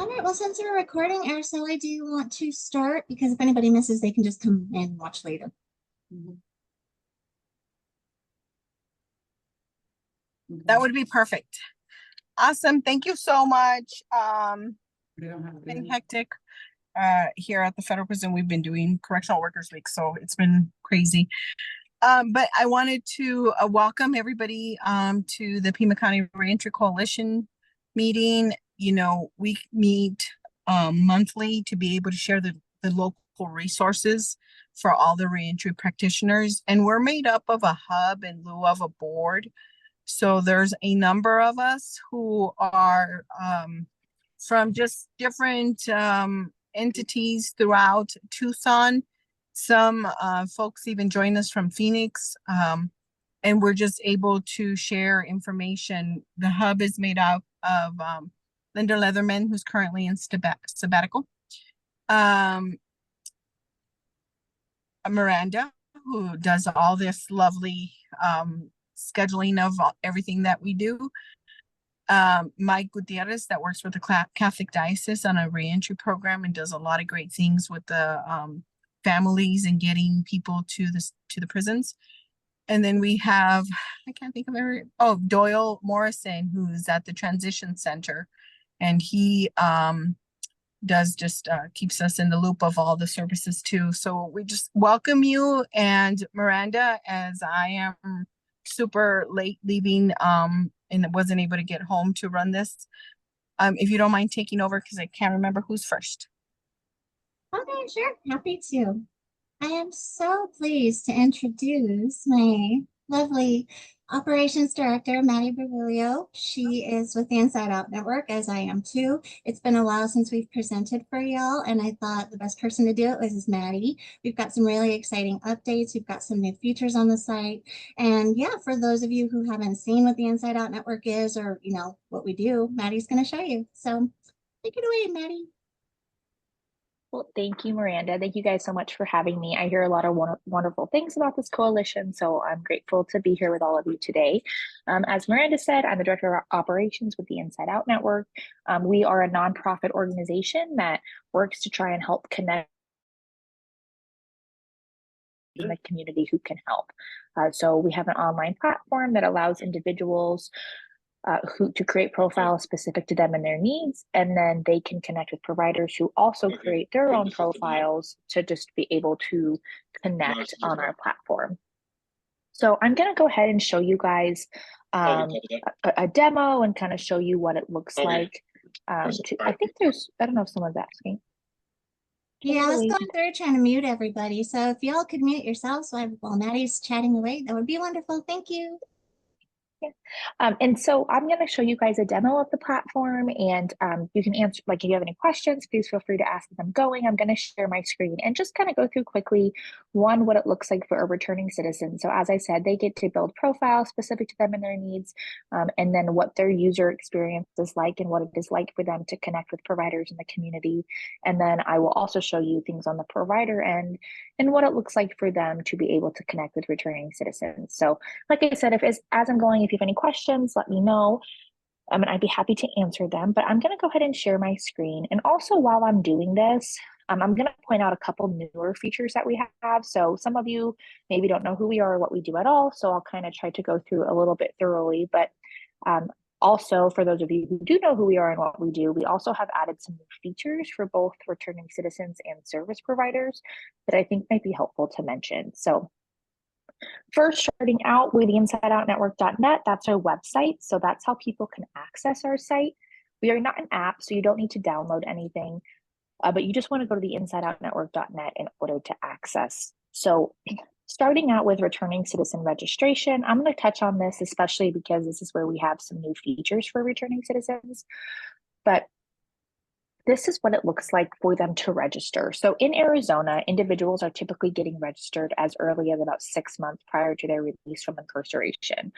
All right, well, since we're recording, Aracelli, do you want to start? Because if anybody misses, they can just come and watch later. That would be perfect. Awesome. Thank you so much. Been hectic here at the federal prison. We've been doing Correctional Workers Week, so it's been crazy. But I wanted to welcome everybody to the Pima County Reentry Coalition meeting. You know, we meet monthly to be able to share the local resources for all the reentry practitioners. And we're made up of a hub in lieu of a board. So there's a number of us who are from just different entities throughout Tucson. Some folks even join us from Phoenix, and we're just able to share information. The hub is made up of Linda Leatherman, who's currently in sabbatical, Miranda, who does all this lovely scheduling of everything that we do, Mike Gutierrez, that works with the Catholic Diocese on a reentry program and does a lot of great things with the families and getting people to the prisons. And then we have, I can't think of Doyle Morrison, who's at the Transition Center, and he does just keeps us in the loop of all the services too. So we just welcome you, and Miranda, as I am super late leaving and wasn't able to get home to run this, if you don't mind taking over, because I can't remember who's first. Okay, sure. Happy to. I am so pleased to introduce my lovely operations director, Maddie Bergoglio. She is with the Inside Out Network, as I am too. It's been a while since we've presented for y'all, and I thought the best person to do it was Maddie. We've got some really exciting updates. We've got some new features on the site. And yeah, for those of you who haven't seen what the Inside Out Network is, or you know what we do, Maddie's going to show you. So take it away, Maddie. Well, thank you, Miranda. Thank you guys so much for having me. I hear a lot of wonderful things about this coalition, so I'm grateful to be here with all of you today. As Miranda said, I'm the Director of Operations with the Inside Out Network. We are a nonprofit organization that works to try and help connect in the community who can help. So we have an online platform that allows individuals to create profiles specific to them and their needs, and then they can connect with providers who also create their own profiles to just be able to connect on our platform. So I'm going to go ahead and show you guys a demo and kind of show you what it looks like. I think I don't know if someone's asking. Yeah, I was going through trying to mute everybody. So if y'all could mute yourselves while Maddie's chatting away, that would be wonderful. Thank you. And so I'm going to show you guys a demo of the platform, and you can answer, like if you have any questions, please feel free to ask as I'm going. I'm going to share my screen and just kind of go through quickly, what it looks like for a returning citizen. So as I said, they get to build profiles specific to them and their needs, and then what their user experience is like and what it is like for them to connect with providers in the community. And then I will also show you things on the provider end and what it looks like for them to be able to connect with returning citizens. So like I said, as I'm going, if you have any questions, let me know. And I'd be happy to answer them, but I'm going to go ahead and share my screen. And also while I'm doing this, I'm going to point out a couple newer features that we have. So some of you maybe don't know who we are or what we do at all. So I'll kind of try to go through a little bit thoroughly, but also, for those of you who do know who we are and what we do, we also have added some new features for both returning citizens and service providers that I think might be helpful to mention. So first, starting out with the InsideOutNetwork.net, that's our website. So that's how people can access our site. We are not an app, so you don't need to download anything, but you just want to go to the InsideOutNetwork.net in order to access. So starting out with returning citizen registration, I'm going to touch on this, especially because this is where we have some new features for returning citizens. But this is what it looks like for them to register. So in Arizona, individuals are typically getting registered as early as about 6 months prior to their release from incarceration.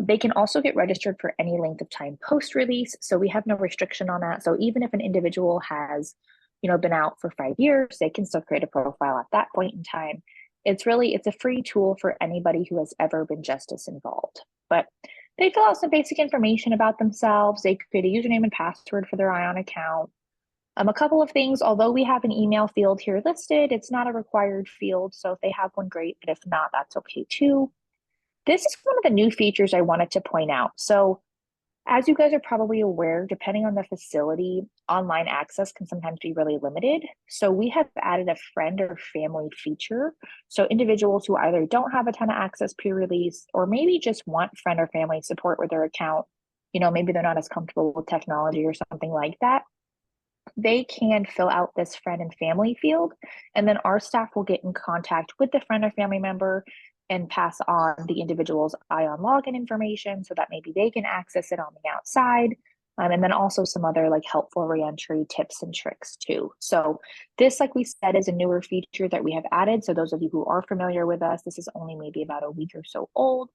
They can also get registered for any length of time post-release, so we have no restriction on that. So even if an individual has, been out for 5 years, they can still create a profile at that point in time. It's a free tool for anybody who has ever been justice involved. But they fill out some basic information about themselves. They create a username and password for their ION account. A couple of things, although we have an email field here listed, it's not a required field. So if they have one, great, but if not, that's okay too. This is one of the new features I wanted to point out. So as you guys are probably aware, depending on the facility, online access can sometimes be really limited. So we have added a friend or family feature. So individuals who either don't have a ton of access pre-release or maybe just want friend or family support with their account, maybe they're not as comfortable with technology or something like that, they can fill out this friend and family field, and then our staff will get in contact with the friend or family member and pass on the individual's ION login information so that maybe they can access it on the outside. And then also some other like helpful reentry tips and tricks too. So this, like we said, is a newer feature that we have added. So those of you who are familiar with us, this is only maybe about a week or so old,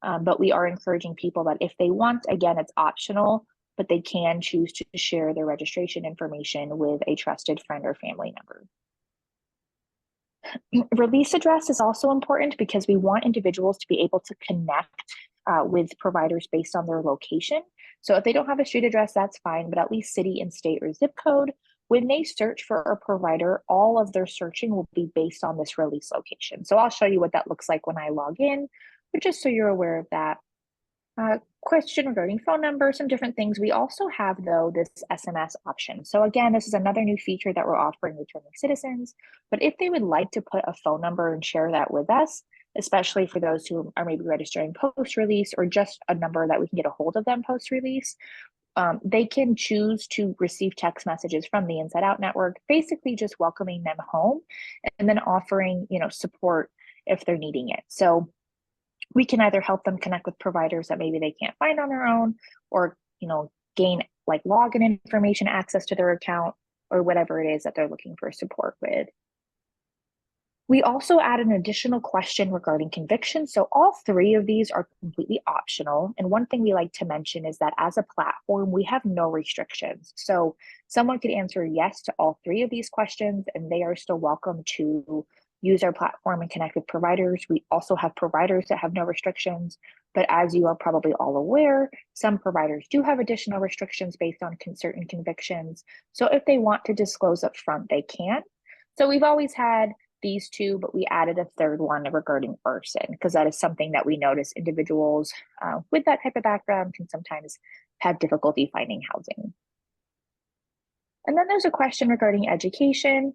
but we are encouraging people that if they want, again, it's optional, but they can choose to share their registration information with a trusted friend or family member. Release address is also important because we want individuals to be able to connect with providers based on their location. So if they don't have a street address, that's fine, but at least city and state or zip code. When they search for a provider, all of their searching will be based on this release location. So I'll show you what that looks like when I log in, but just so you're aware of that. Question regarding phone number, some different things. We also have, though, this SMS option. So again, this is another new feature that we're offering returning citizens. But if they would like to put a phone number and share that with us, especially for those who are maybe registering post-release or just a number that we can get a hold of them post-release, they can choose to receive text messages from the Inside Out Network, basically just welcoming them home and then offering, support if they're needing it. So we can either help them connect with providers that maybe they can't find on their own, or gain like login information, access to their account, or whatever it is that they're looking for support with. We also add an additional question regarding conviction. So all three of these are completely optional. And one thing we like to mention is that as a platform, we have no restrictions. So someone could answer yes to all three of these questions, and they are still welcome to use our platform and connect with providers. We also have providers that have no restrictions, but as you are probably all aware, some providers do have additional restrictions based on certain convictions. So if they want to disclose up front, they can. So we've always had these two, but we added a third one regarding arson, because that is something that we notice individuals with that type of background can sometimes have difficulty finding housing. And then there's a question regarding education.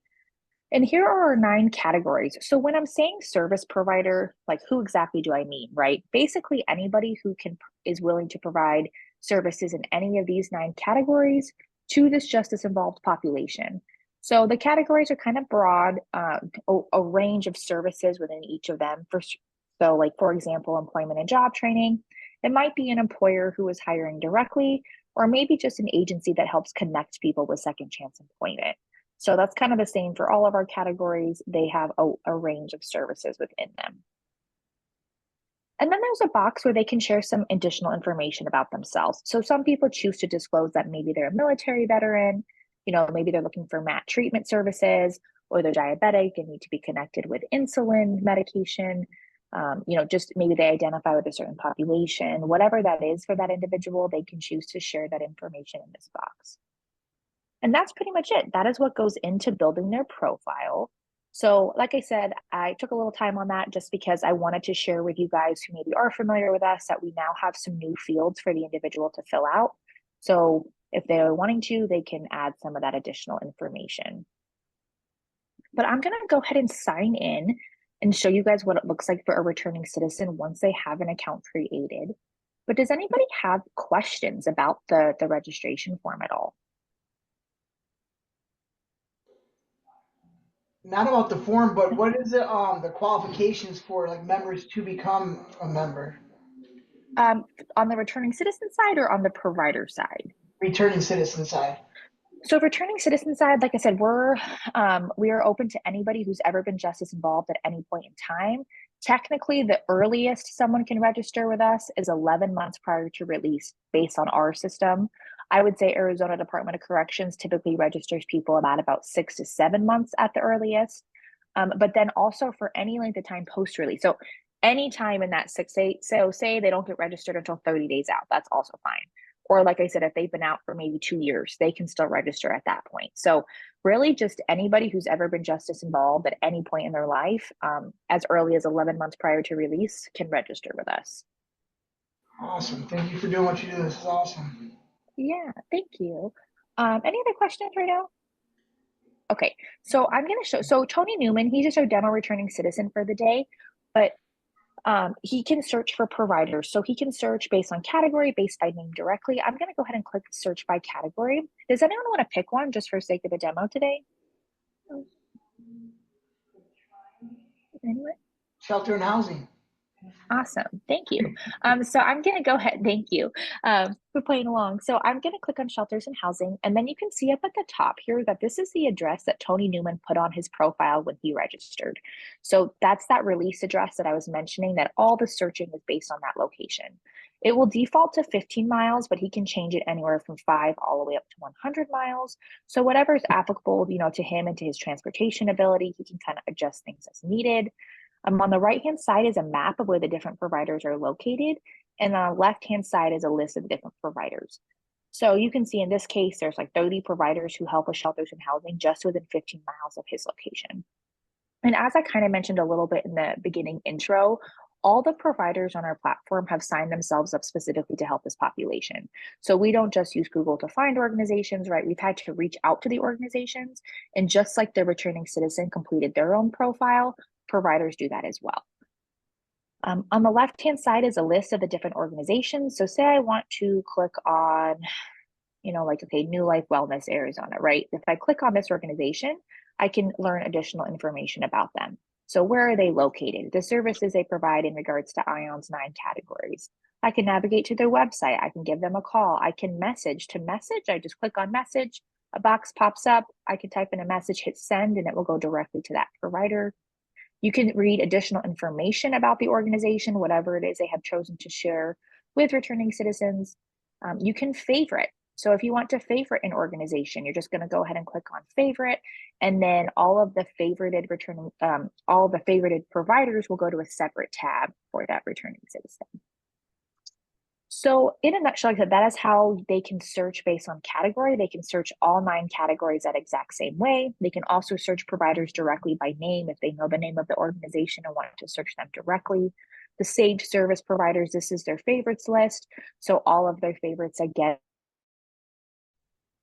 And here are our 9 categories. So when I'm saying service provider, like who exactly do I mean, right? Basically anybody who is willing to provide services in any of these 9 categories to this justice involved population. So the categories are kind of broad, a range of services within each of them. So like, for example, employment and job training, it might be an employer who is hiring directly, or maybe just an agency that helps connect people with second chance employment. So that's kind of the same for all of our categories. They have a range of services within them. And then there's a box where they can share some additional information about themselves. So some people choose to disclose that maybe they're a military veteran, maybe they're looking for MAT treatment services, or they're diabetic and need to be connected with insulin medication. Just maybe they identify with a certain population, whatever that is for that individual, they can choose to share that information in this box. And that's pretty much it. That is what goes into building their profile. So like I said, I took a little time on that just because I wanted to share with you guys who maybe are familiar with us that we now have some new fields for the individual to fill out. So if they are wanting to, they can add some of that additional information. But I'm going to go ahead and sign in and show you guys what it looks like for a returning citizen once they have an account created. But does anybody have questions about the registration form at all? Not about the form, but what is it, the qualifications for like members to become a member? On the returning citizen side or on the provider side? Returning citizen side. So returning citizen side, like I said, we are open to anybody who's ever been justice involved at any point in time. Technically, the earliest someone can register with us is 11 months prior to release based on our system. I would say Arizona Department of Corrections typically registers people about 6 to 7 months at the earliest. But then also for any length of time post-release. So anytime in that 6 8, so say they don't get registered until 30 days out, that's also fine. Or like I said, if they've been out for maybe 2 years, they can still register at that point. So really just anybody who's ever been justice involved at any point in their life, as early as 11 months prior to release, can register with us. Awesome. Thank you for doing what you do. This is awesome. Yeah, thank you. Any other questions right now? Okay, so I'm going to show, so Tony Newman, he's just our demo returning citizen for the day, but he can search for providers. So he can search based on category, based by name directly. I'm going to go ahead and click search by category. Does anyone want to pick one just for sake of the demo today? Anyone? Shelter and housing. Awesome, thank you. So I'm gonna go ahead, thank you for playing along. So I'm gonna click on shelters and housing, and then you can see up at the top here that this is the address that Tony Newman put on his profile when he registered. So that's that release address that I was mentioning, that all the searching is based on that location. It will default to 15 miles, but he can change it anywhere from 5 all the way up to 100 miles. So whatever is applicable, you know, to him and to his transportation ability, he can kind of adjust things as needed. On the right-hand side is a map of where the different providers are located, and on the left-hand side is a list of the different providers. So you can see in this case, there's like 30 providers who help with shelters and housing just within 15 miles of his location. And as I kind of mentioned a little bit in the beginning intro, all the providers on our platform have signed themselves up specifically to help this population. So we don't just use Google to find organizations, right? We've had to reach out to the organizations, and just like the returning citizen completed their own profile, providers do that as well. On the left-hand side is a list of the different organizations. So say I want to click on, you know, like, okay, New Life Wellness Arizona, right? If I click on this organization, I can learn additional information about them. So where are they located? The services they provide in regards to ION's 9 categories. I can navigate to their website. I can give them a call. I can message. To message, I just click on message. A box pops up. I can type in a message, hit send, and it will go directly to that provider. You can read additional information about the organization, whatever it is they have chosen to share with returning citizens. You can favorite. So if you want to favorite an organization, you're just going to go ahead and click on favorite, and then all of the favorited providers will go to a separate tab for that returning citizen. So in a nutshell, like I said, that is how they can search based on category. They can search all 9 categories that exact same way. They can also search providers directly by name if they know the name of the organization and want to search them directly. The saved service providers, this is their favorites list. So all of their favorites again,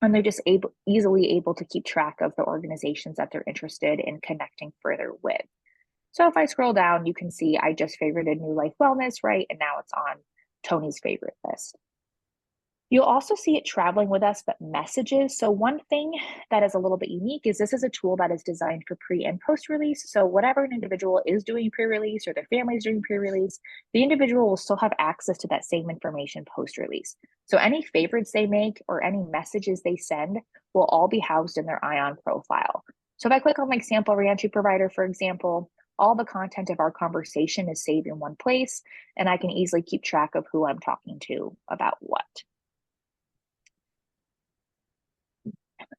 and they're just easily able to keep track of the organizations that they're interested in connecting further with. So if I scroll down, you can see I just favorited New Life Wellness, right? And now it's on Tony's favorite list. You'll also see it traveling with us, but messages. So one thing that is a little bit unique is this is a tool that is designed for pre and post-release. So whatever an individual is doing pre-release or their family is doing pre-release, the individual will still have access to that same information post-release. So any favorites they make or any messages they send will all be housed in their ION profile. So if I click on like sample reentry provider, for example, all the content of our conversation is saved in one place, and I can easily keep track of who I'm talking to about what.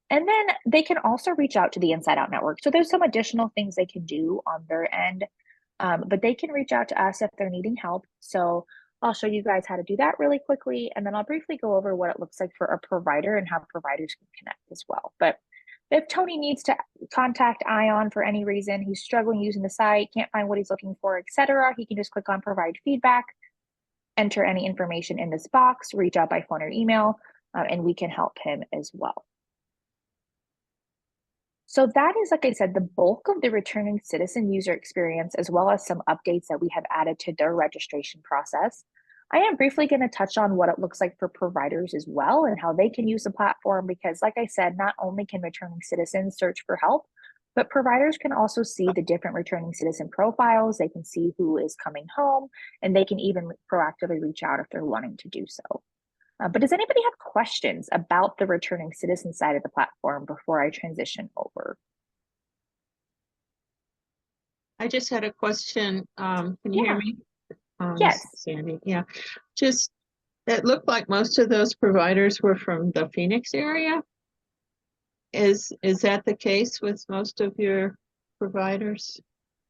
And then they can also reach out to the Inside Out Network. So there's some additional things they can do on their end, but they can reach out to us if they're needing help. So I'll show you guys how to do that really quickly, and then I'll briefly go over what it looks like for a provider and how providers can connect as well. But if Tony needs to contact ION for any reason, he's struggling using the site, can't find what he's looking for, etc., he can just click on provide feedback, enter any information in this box, reach out by phone or email, and we can help him as well. So that is, like I said, the bulk of the returning citizen user experience, as well as some updates that we have added to their registration process. I am briefly going to touch on what it looks like for providers as well and how they can use the platform, because like I said, not only can returning citizens search for help, but providers can also see the different returning citizen profiles. They can see who is coming home, and they can even proactively reach out if they're wanting to do so. But does anybody have questions about the returning citizen side of the platform before I transition over? I just had a question. Can you hear me? Yes. Sandy. Yeah. Just, it looked like most of those providers were from the Phoenix area. Is that the case with most of your providers?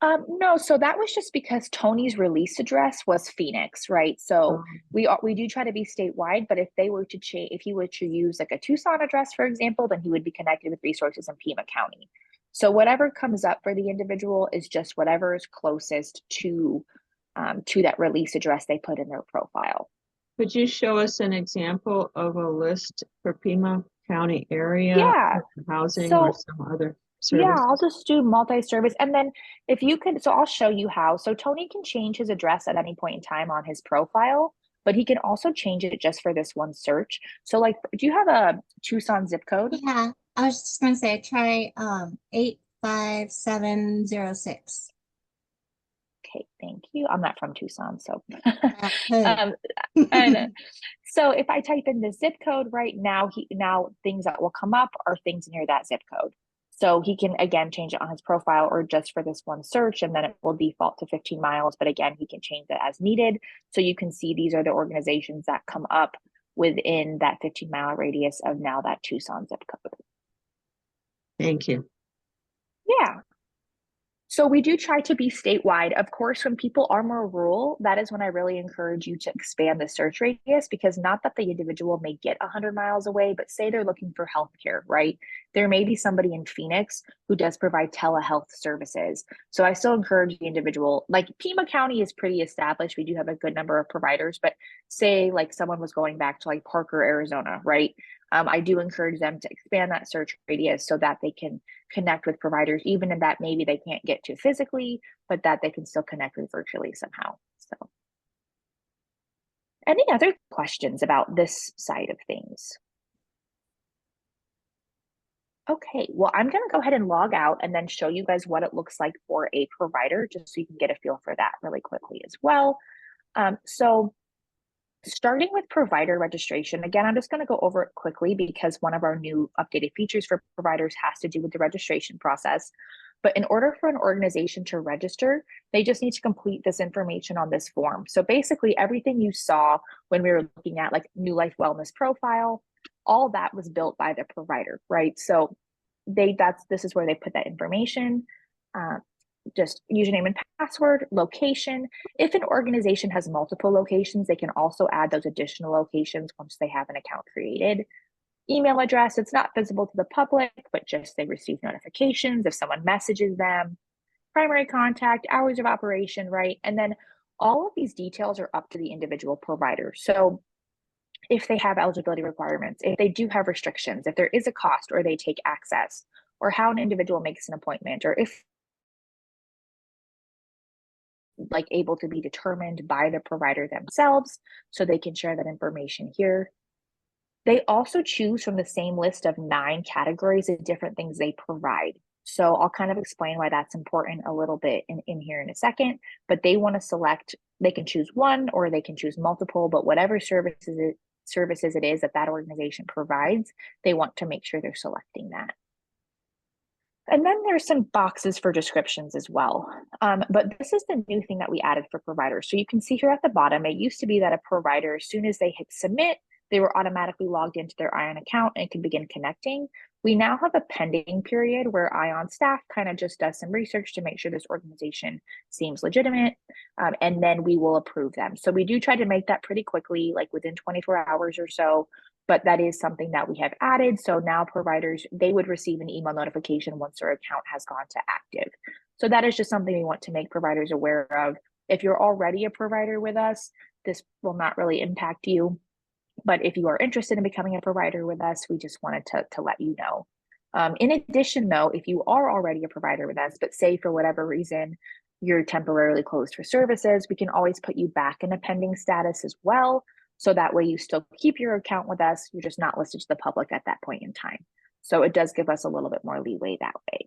No, so that was just because Tony's release address was Phoenix, right? So we do try to be statewide, but if they were to change, if he were to use like a Tucson address, for example, then he would be connected with resources in Pima County. So whatever comes up for the individual is just whatever is closest to that release address they put in their profile. Could you show us an example of a list for Pima County area? Yeah. Housing So or some other yeah, service? I'll just do multi-service. And then if you could, so I'll show you how. So Tony can change his address at any point in time on his profile, but he can also change it just for this one search. So like, do you have a Tucson zip code? Yeah, I was just gonna say try 85706. Okay, thank you. I'm not from Tucson, so. Good. And so if I type in the zip code right now, things that will come up are things near that zip code. So he can again change it on his profile or just for this one search, and then it will default to 15 miles. But again, he can change it as needed. So you can see these are the organizations that come up within that 15-mile radius of now that Tucson zip code. Thank you. Yeah. So we do try to be statewide. Of course, when people are more rural, that is when I really encourage you to expand the search radius, because not that the individual may get 100 miles away, but say they're looking for healthcare, right? There may be somebody in Phoenix who does provide telehealth services. So I still encourage the individual, like Pima County is pretty established. We do have a good number of providers, but say like someone was going back to like Parker, Arizona, right? I do encourage them to expand that search radius so that they can connect with providers, even in that maybe they can't get to physically, but that they can still connect with virtually somehow. So, any other questions about this side of things? Okay, well, I'm going to go ahead and log out and then show you guys what it looks like for a provider, just so you can get a feel for that really quickly as well. So starting with provider registration, again, I'm just going to go over it quickly because one of our new updated features for providers has to do with the registration process. But in order for an organization to register, they just need to complete this information on this form. So basically everything you saw when we were looking at like New Life Wellness Profile, all that was built by the provider, right? So this is where they put that information. Just username and password, location. If an organization has multiple locations, they can also add those additional locations once they have an account created. Email address, it's not visible to the public, but just they receive notifications if someone messages them. Primary contact, hours of operation, right? And then all of these details are up to the individual provider. So if they have eligibility requirements, if they do have restrictions, if there is a cost or they take access, or how an individual makes an appointment, or if like able to be determined by the provider themselves, so they can share that information here. They also choose from the same list of 9 categories of different things they provide. So I'll kind of explain why that's important a little bit in here in a second, but they want to select, they can choose one or they can choose multiple, but whatever services it is that organization provides, they want to make sure they're selecting that. And then there's some boxes for descriptions as well. But this is the new thing that we added for providers. So you can see here at the bottom, it used to be that a provider, as soon as they hit submit, they were automatically logged into their ION account and could begin connecting. We now have a pending period where ION staff kind of just does some research to make sure this organization seems legitimate, and then we will approve them. So we do try to make that pretty quickly, like within 24 hours or so, but that is something that we have added. So now providers, they would receive an email notification once their account has gone to active. So that is just something we want to make providers aware of. If you're already a provider with us, this will not really impact you. But if you are interested in becoming a provider with us, we just wanted to let you know. In addition, though, if you are already a provider with us, but say for whatever reason you're temporarily closed for services, we can always put you back in a pending status as well. So that way you still keep your account with us. You're just not listed to the public at that point in time. So it does give us a little bit more leeway that way.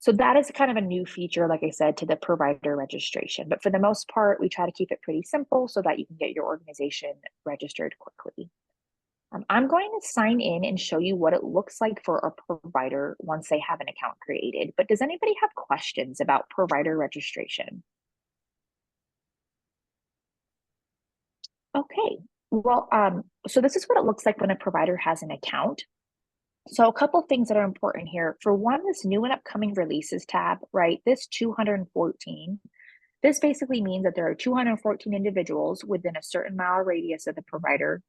So that is kind of a new feature, like I said, to the provider registration. But for the most part, we try to keep it pretty simple so that you can get your organization registered quickly. I'm going to sign in and show you what it looks like for a provider once they have an account created. But does anybody have questions about provider registration? Okay, well, so this is what it looks like when a provider has an account. So a couple things that are important here. For one, this new and upcoming releases tab, right? This 214, this basically means that there are 214 individuals within a certain mile radius of the provider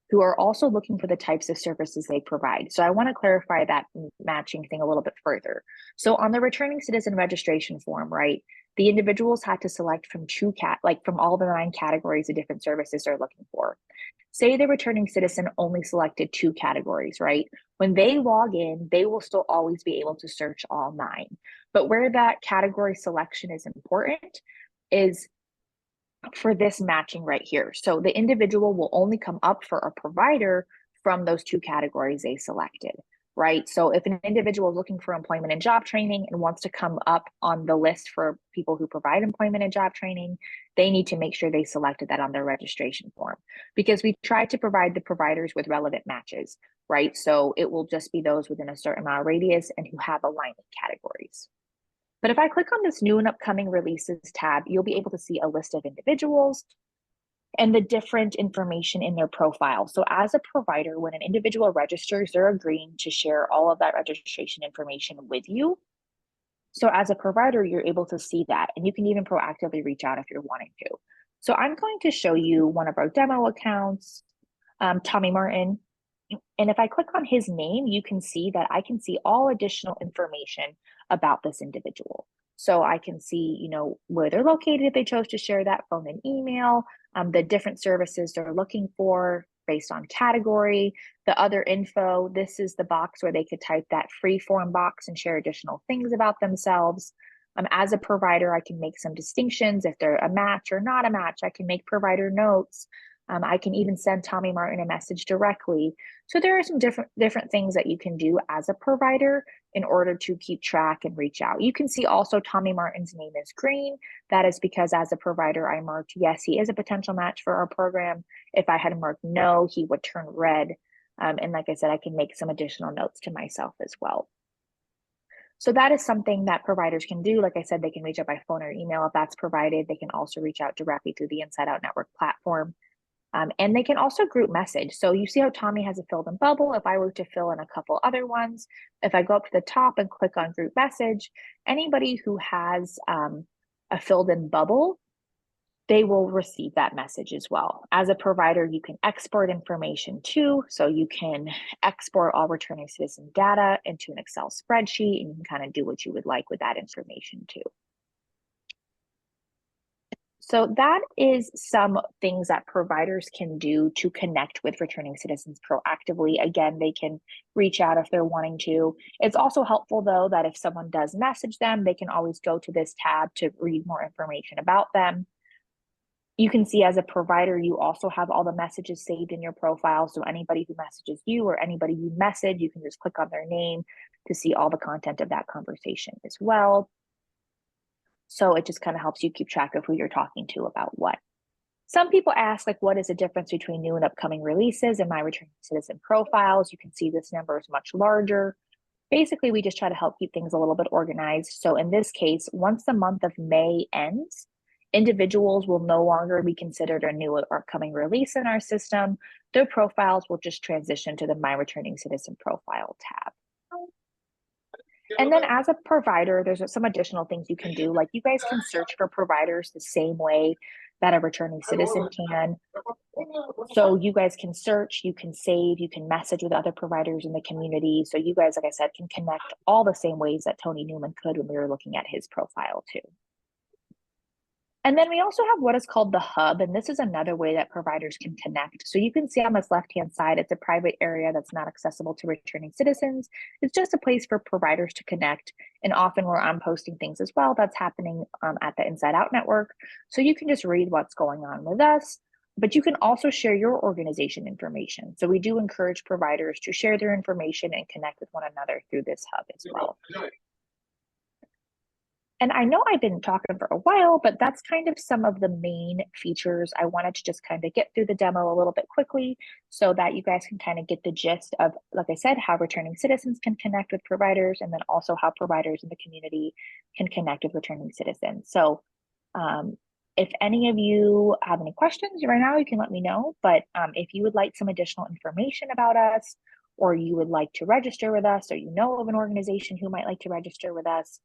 who are also looking for the types of services they provide. So I want to clarify that matching thing a little bit further. So on the returning citizen registration form, right, the individuals had to select from from all the 9 categories of different services they're looking for. Say the returning citizen only selected 2 categories, right? When they log in, they will still always be able to search all 9. But where that category selection is important is for this matching right here. So the individual will only come up for a provider from those 2 categories they selected, right? So if an individual is looking for employment and job training and wants to come up on the list for people who provide employment and job training, they need to make sure they selected that on their registration form, because we try to provide the providers with relevant matches, right? So it will just be those within a certain mile radius and who have alignment categories. But if I click on this new and upcoming releases tab, you'll be able to see a list of individuals and the different information in their profile. So as a provider, when an individual registers, they're agreeing to share all of that registration information with you. So as a provider, you're able to see that, and you can even proactively reach out if you're wanting to. So I'm going to show you one of our demo accounts, Tommy Martin. And if I click on his name, you can see that I can see all additional information about this individual. So I can see, you know, where they're located if they chose to share that, phone and email, the different services they're looking for based on category, the other info. This is the box where they could type that free form box and share additional things about themselves. As a provider, I can make some distinctions if they're a match or not a match. I can make provider notes. I can even send Tommy Martin a message directly. So there are some different things that you can do as a provider in order to keep track and reach out. You can see also Tommy Martin's name is green. That is because as a provider, I marked, yes, he is a potential match for our program. If I had marked no, he would turn red. And like I said, I can make some additional notes to myself as well. So that is something that providers can do. Like I said, they can reach out by phone or email if that's provided. They can also reach out directly through the Inside Out Network platform. And they can also group message. So you see how Tommy has a filled in bubble. If I were to fill in a couple other ones, if I go up to the top and click on group message, anybody who has a filled in bubble, they will receive that message as well. As a provider, you can export information too. So you can export all returning citizen data into an Excel spreadsheet, and you can kind of do what you would like with that information too. So that is some things that providers can do to connect with returning citizens proactively. Again, they can reach out if they're wanting to. It's also helpful though that if someone does message them, they can always go to this tab to read more information about them. You can see as a provider, you also have all the messages saved in your profile. So anybody who messages you or anybody you message, you can just click on their name to see all the content of that conversation as well. So it just kind of helps you keep track of who you're talking to about what. Some people ask, like, what is the difference between new and upcoming releases and my returning citizen profiles? You can see this number is much larger. Basically, we just try to help keep things a little bit organized. So in this case, once the month of May ends, individuals will no longer be considered a new or upcoming release in our system. Their profiles will just transition to the My Returning Citizen Profile tab. And then as a provider, there's some additional things you can do. Like you guys can search for providers the same way that a returning citizen can. So you guys can search, you can save, you can message with other providers in the community. So you guys, like I said, can connect all the same ways that Tony Newman could when we were looking at his profile too. And then we also have what is called the hub, and this is another way that providers can connect. So you can see on this left-hand side, it's a private area that's not accessible to returning citizens. It's just a place for providers to connect, and often where I'm posting things as well that's happening at the Inside Out Network. So you can just read what's going on with us, but you can also share your organization information. So we do encourage providers to share their information and connect with one another through this hub as well. And I know I've been talking for a while, but that's kind of some of the main features. I wanted to just kind of get through the demo a little bit quickly so that you guys can kind of get the gist of, like I said, how returning citizens can connect with providers, and then also how providers in the community can connect with returning citizens. So if any of you have any questions right now, you can let me know. But if you would like some additional information about us, or you would like to register with us, or you know of an organization who might like to register with us,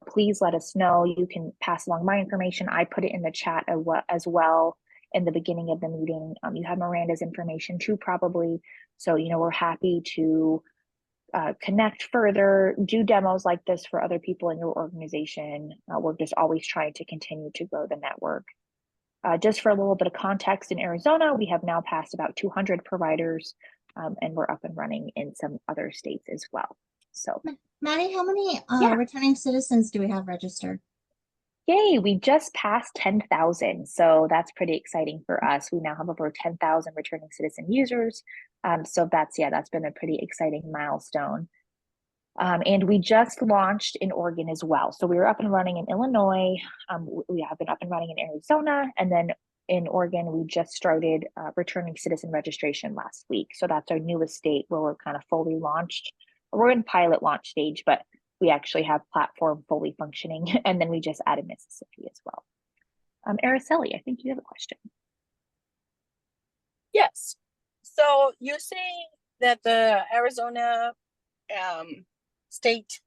please let us know. You can pass along my information. I put it in the chat as well in the beginning of the meeting. You have Miranda's information too, probably. So, we're happy to connect further, do demos like this for other people in your organization. We're just always trying to continue to grow the network. Just for a little bit of context, in Arizona, we have now passed about 200 providers, and we're up and running in some other states as well. So, Maddie, how many Yeah. returning citizens do we have registered? Yay, we just passed 10,000. So that's pretty exciting for us. We now have over 10,000 returning citizen users. So that's been a pretty exciting milestone. And we just launched in Oregon as well. So we were up and running in Illinois. We have been up and running in Arizona. And then in Oregon, we just started returning citizen registration last week. So that's our newest state where we're kind of fully launched. We're in pilot launch stage, but we actually have platform fully functioning. And then we just added Mississippi as well. Aracelli, I think you have a question. Yes. So you're saying that the Arizona state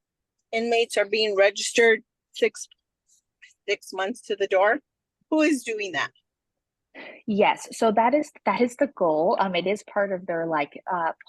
inmates are being registered six months to the door. Who is doing that? Yes, so that is the goal. It is part of their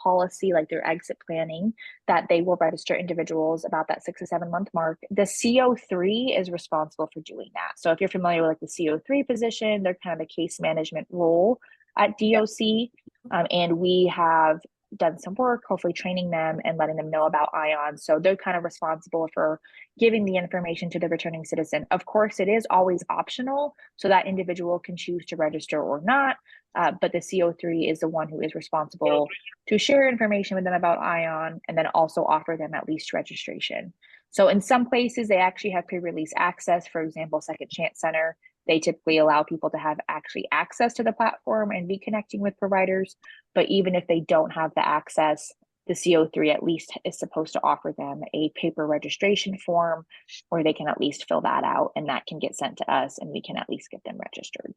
policy, like their exit planning, that they will register individuals about that 6 to 7 month mark. The CO3 is responsible for doing that. So if you're familiar with the CO3 position, they're kind of the case management role at DOC, and we have done some work, hopefully training them and letting them know about ION. So they're kind of responsible for giving the information to the returning citizen. Of course, it is always optional, so that individual can choose to register or not. But the CO3 is the one who is responsible to share information with them about ION and then also offer them at least registration. So in some places, they actually have pre-release access. For example, Second Chance Center, they typically allow people to have actually access to the platform and be connecting with providers. But even if they don't have the access, the CO3 at least is supposed to offer them a paper registration form where they can at least fill that out, and that can get sent to us and we can at least get them registered.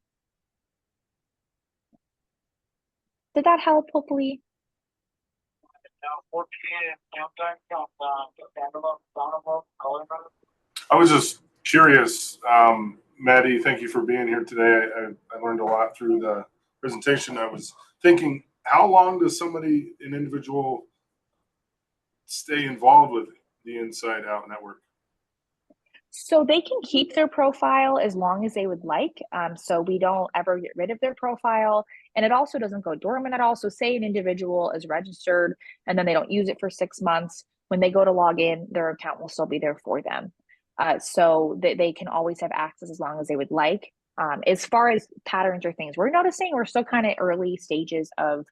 Did that help, hopefully? I was just curious, Maddie, thank you for being here today. I learned a lot through the presentation. I was thinking, how long does an individual stay involved with the Inside Out Network? So they can keep their profile as long as they would like. So we don't ever get rid of their profile. And it also doesn't go dormant at all. So say an individual is registered and then they don't use it for 6 months. When they go to log in, their account will still be there for them. So they can always have access as long as they would like. As far as patterns or things we're noticing, we're still kind of early stages of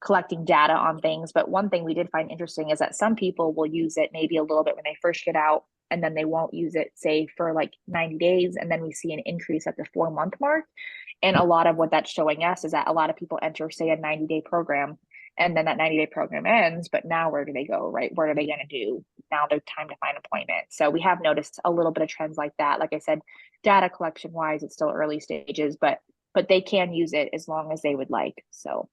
collecting data on things. But one thing we did find interesting is that some people will use it maybe a little bit when they first get out, and then they won't use it, say, for like 90 days. And then we see an increase at the 4 month mark. And a lot of what that's showing us is that a lot of people enter, say, a 90-day program, and then that 90-day program ends. But now where do they go, right? What are they going to do? Now they're time to find employment. So we have noticed a little bit of trends like that. Like I said, data collection wise, it's still early stages, but they can use it as long as they would like. So.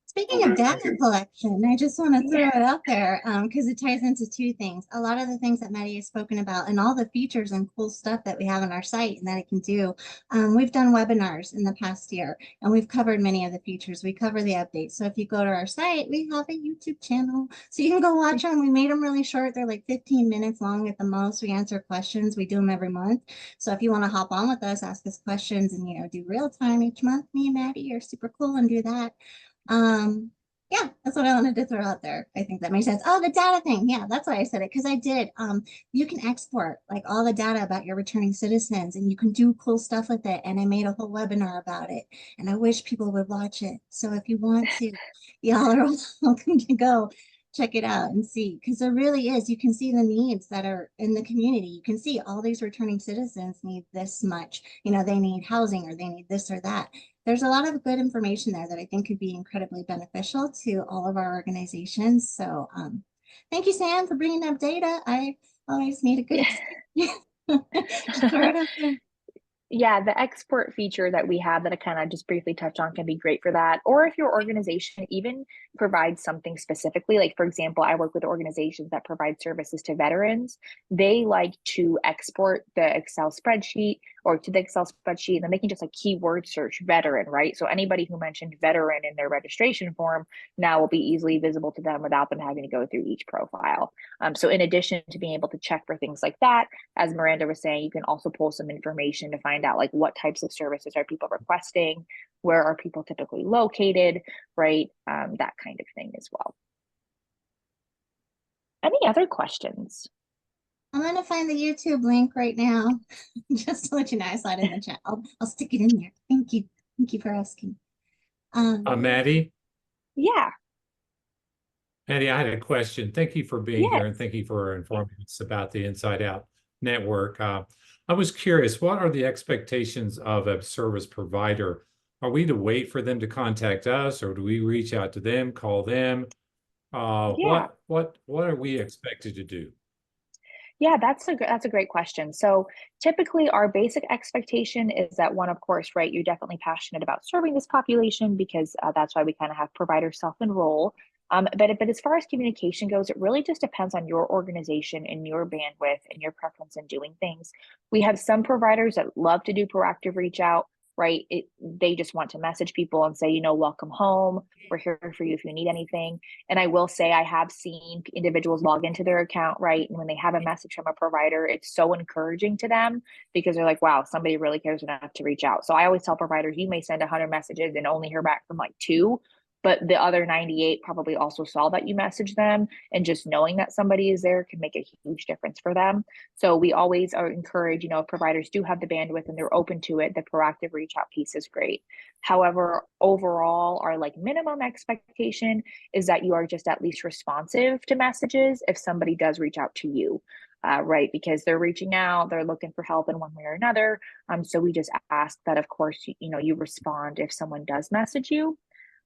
Speaking of data collection, I just want to throw it out there because it ties into two things. A lot of the things that Maddie has spoken about and all the features and cool stuff that we have on our site and that it can do. We've done webinars in the past year and we've covered many of the features. We cover the updates. So if you go to our site, we have a YouTube channel. So you can go watch them. We made them really short. They're like 15 minutes long at the most. We answer questions. We do them every month. So if you want to hop on with us, ask us questions and, do real time each month, me and Maddie are super cool and do that. Yeah, that's what I wanted to throw out there. I think that makes sense. Oh, the data thing. Yeah, that's why I said it, because I did. You can export like all the data about your returning citizens and you can do cool stuff with it. And I made a whole webinar about it and I wish people would watch it. So if you want to, y'all are welcome to go check it out and see, because there really is, you can see the needs that are in the community. You can see all these returning citizens need this much, they need housing or they need this or that. There's a lot of good information there that I think could be incredibly beneficial to all of our organizations. So thank you, Sam, for bringing up data. I always need a good throw it up there. Yeah, the export feature that we have that I kind of just briefly touched on can be great for that. Or if your organization even provides something specifically, like for example, I work with organizations that provide services to veterans. They like to export the Excel spreadsheet or to the Excel spreadsheet, and then they can just like keyword search veteran, right? So anybody who mentioned veteran in their registration form now will be easily visible to them without them having to go through each profile. So in addition to being able to check for things like that, as Miranda was saying, you can also pull some information to find out like what types of services are people requesting, where are people typically located, right? That kind of thing as well. Any other questions? I'm gonna find the YouTube link right now, just to let you know. I saw it in the chat. I'll stick it in there. Thank you. Thank you for asking. Maddie, Yeah, I had a question. Thank you for being here, and yes. thank you for informing us about the Inside Out network. I was curious, what are the expectations of a service provider? Are we to wait for them to contact us, or do we reach out to them, call them? Yeah. What are we expected to do? Yeah, that's a great question. So typically our basic expectation is that one, of course, right, you're definitely passionate about serving this population because that's why we kind of have providers self-enroll. But as far as communication goes, it really just depends on your organization and your bandwidth and your preference in doing things. We have some providers that love to do proactive reach out, right? They just want to message people and say, welcome home. We're here for you if you need anything. And I will say I have seen individuals log into their account, right? And when they have a message from a provider, it's so encouraging to them because they're like, wow, somebody really cares enough to reach out. So I always tell providers, you may send 100 messages and only hear back from like 2, but the other 98 probably also saw that you messaged them, and just knowing that somebody is there can make a huge difference for them. So we always are encouraged, if providers do have the bandwidth and they're open to it, the proactive reach out piece is great. However, overall, our like minimum expectation is that you are just at least responsive to messages if somebody does reach out to you. Right, because they're reaching out, they're looking for help in one way or another. So we just ask that, of course, you respond if someone does message you.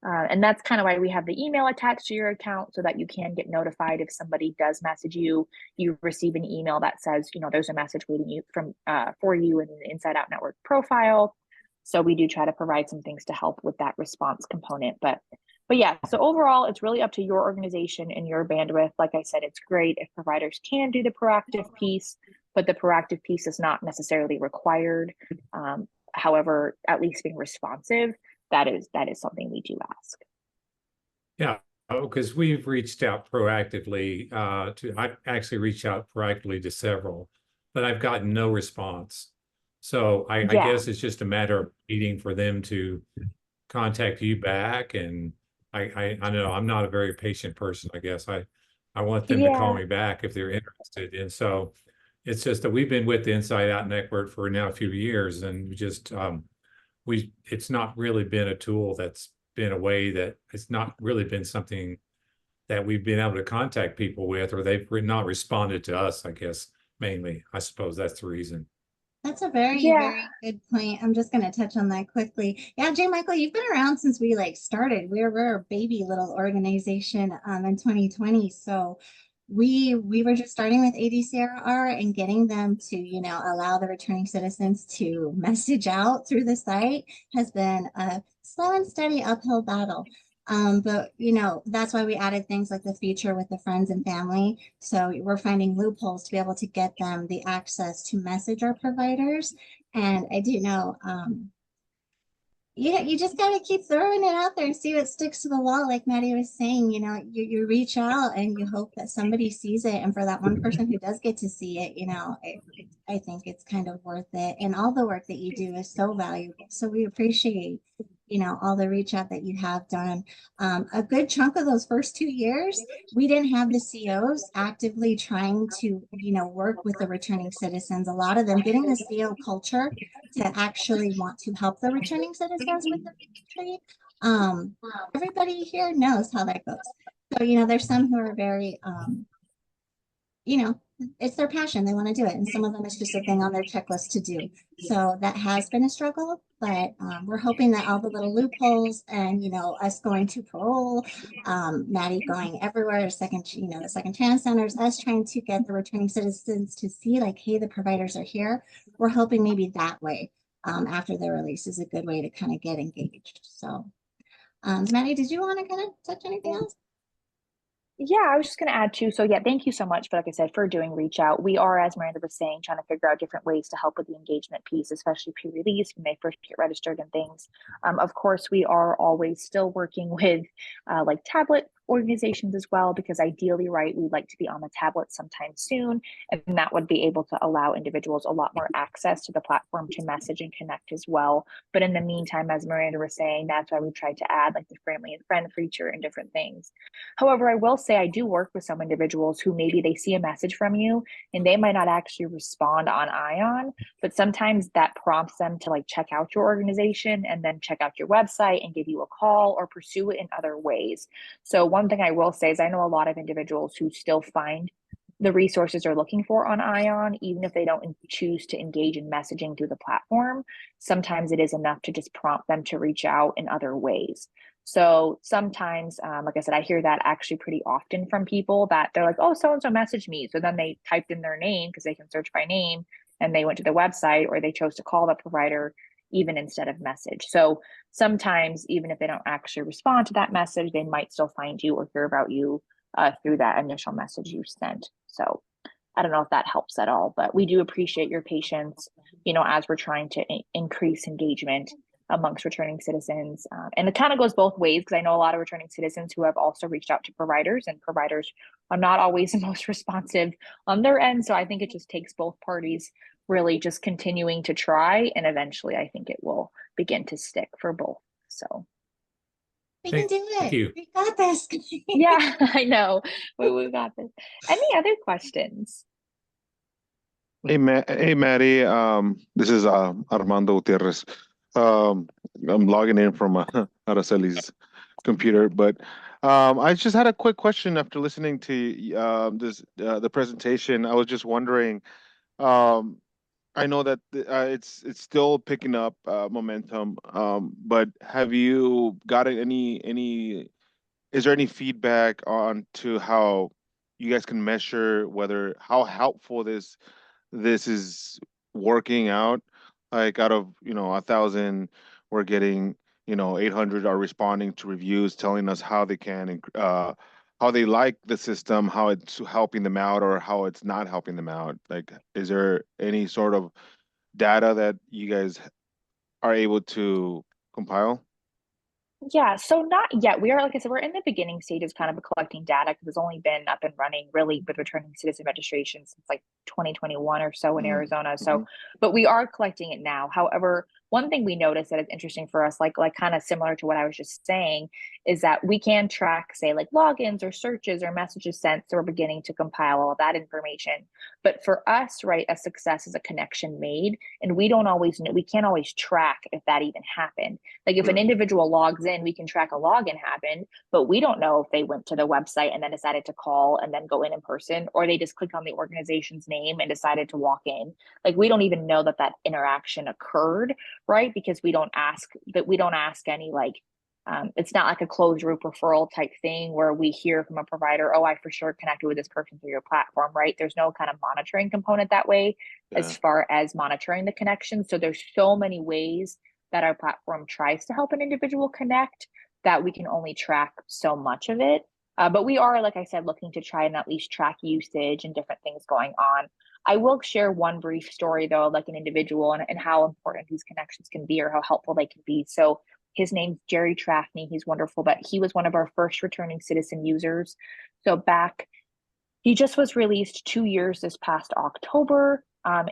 And that's kind of why we have the email attached to your account so that you can get notified if somebody does message you. You receive an email that says, there's a message waiting you for you in the Inside Out Network profile. So we do try to provide some things to help with that response component. But yeah, so overall, it's really up to your organization and your bandwidth. Like I said, it's great if providers can do the proactive piece, but the proactive piece is not necessarily required. However, at least being responsive, that is something we do ask. Yeah, because we've reached out proactively I've actually reached out proactively to several, but I've gotten no response. So I guess it's just a matter of waiting for them to contact you back. And I know I'm not a very patient person. I guess I want them to call me back if they're interested. And so it's just that we've been with the Inside Out Network for now a few years, and we just it's not really been a tool that's been a way that it's not really been something that we've been able to contact people with, or they've not responded to us, I guess, mainly. I suppose that's the reason. That's a very, very good point. I'm just going to touch on that quickly. Yeah, J. Michael, you've been around since we started. We're a baby little organization in 2020. So we were just starting with ADCRR and getting them to, allow the returning citizens to message out through the site has been a slow and steady uphill battle. But that's why we added things like the feature with the friends and family. So we're finding loopholes to be able to get them the access to message our providers. And I do know, you just got to keep throwing it out there and see what sticks to the wall. Like Maddie was saying, you reach out and you hope that somebody sees it. And for that one person who does get to see it, I think it's kind of worth it. And all the work that you do is so valuable. So we appreciate, all the reach out that you have done. A good chunk of those first 2 years, we didn't have the COs actively trying to, work with the returning citizens. A lot of them getting the CO culture to actually want to help the returning citizens with the retreat. Everybody here knows how that goes. So, there's some who are very, it's their passion. They want to do it. And some of them it's just a thing on their checklist to do. So that has been a struggle, but we're hoping that all the little loopholes and, us going to parole, Maddie going everywhere, the second chance centers, us trying to get the returning citizens to see like, hey, the providers are here. We're hoping maybe that way after their release is a good way to kind of get engaged. So, Maddie, did you want to kind of touch anything else? Yeah, I was just going to add too. So yeah, thank you so much. But like I said, for doing reach out, we are, as Miranda was saying, trying to figure out different ways to help with the engagement piece, especially pre-release when they first get registered and things. Of course, we are always still working with like tablet organizations as well, because ideally, right, we'd like to be on the tablet sometime soon, and that would be able to allow individuals a lot more access to the platform to message and connect as well. But in the meantime, as Miranda was saying, that's why we tried to add like the family and friend feature and different things. However, I will say I do work with some individuals who maybe they see a message from you and they might not actually respond on Ion, but sometimes that prompts them to like check out your organization and then check out your website and give you a call or pursue it in other ways. So one thing I will say is I know a lot of individuals who still find the resources they're looking for on Ion, even if they don't choose to engage in messaging through the platform. Sometimes it is enough to just prompt them to reach out in other ways. So sometimes, like I said, I hear that actually pretty often from people that they're like, oh, so-and-so messaged me. So then they typed in their name because they can search by name and they went to the website, or they chose to call the provider even instead of message. So sometimes, even if they don't actually respond to that message, they might still find you or hear about you through that initial message you sent. So I don't know if that helps at all, but we do appreciate your patience, you know, as we're trying to increase engagement amongst returning citizens. And it kind of goes both ways, because I know a lot of returning citizens who have also reached out to providers, and providers are not always the most responsive on their end. So I think it just takes both parties really just continuing to try, and eventually I think it will begin to stick for both. So We can do Thank it. you. We got this. yeah, I know. We got this. Any other questions? Hey, hey, Maddie. This is Armando Gutierrez. I'm logging in from Aracelli's computer, but I just had a quick question after listening to the presentation. I was just wondering. I know that it's still picking up momentum, but have you gotten any? Is there any feedback on to how you guys can measure whether how helpful this is working out? Like out of 1,000, we're getting 800 are responding to reviews telling us how they can how they like the system, how it's helping them out or how it's not helping them out. Like, is there any sort of data that you guys are able to compile? Yeah, so not yet. We are, like I said, we're in the beginning stages kind of collecting data, because it's only been up and running really with returning citizen registration since like 2021 or so in Arizona. So, but we are collecting it now. However, one thing we noticed that is interesting for us, like kind of similar to what I was just saying, is that we can track, say, like logins or searches or messages sent. So we're beginning to compile all of that information. But for us, right, a success is a connection made, and we don't always know, we can't always track if that even happened. Like if an individual logs in, we can track a login happened, but we don't know if they went to the website and then decided to call and then go in person, or they just clicked on the organization's name and decided to walk in. Like we don't even know that that interaction occurred, right? Because we don't ask any like, it's not like a closed loop referral type thing where we hear from a provider, oh, I for sure connected with this person through your platform, right? There's no kind of monitoring component that way as far as monitoring the connection. So there's so many ways that our platform tries to help an individual connect that we can only track so much of it. But we are, like I said, looking to try and at least track usage and different things going on. I will share one brief story though, like an individual and how important these connections can be or how helpful they can be. So his name's Jerry Traffney. He's wonderful, but he was one of our first returning citizen users. So he just was released 2 years this past October. And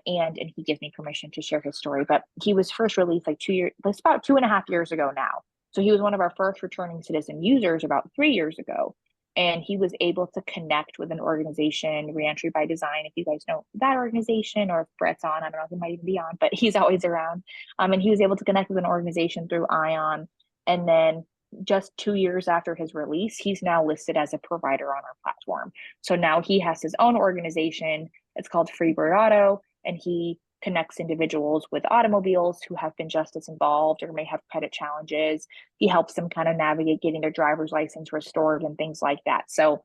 he gives me permission to share his story, but he was first released like 2 years, it's about 2.5 years ago now. So he was one of our first returning citizen users about 3 years ago. And he was able to connect with an organization, Reentry by Design, if you guys know that organization, or if Brett's on, I don't know if he might even be on, but he's always around. And he was able to connect with an organization through Ion. And then just 2 years after his release, he's now listed as a provider on our platform. So now he has his own organization. It's called Freebird Auto, and he connects individuals with automobiles who have been justice involved or may have credit challenges. He helps them kind of navigate getting their driver's license restored and things like that. So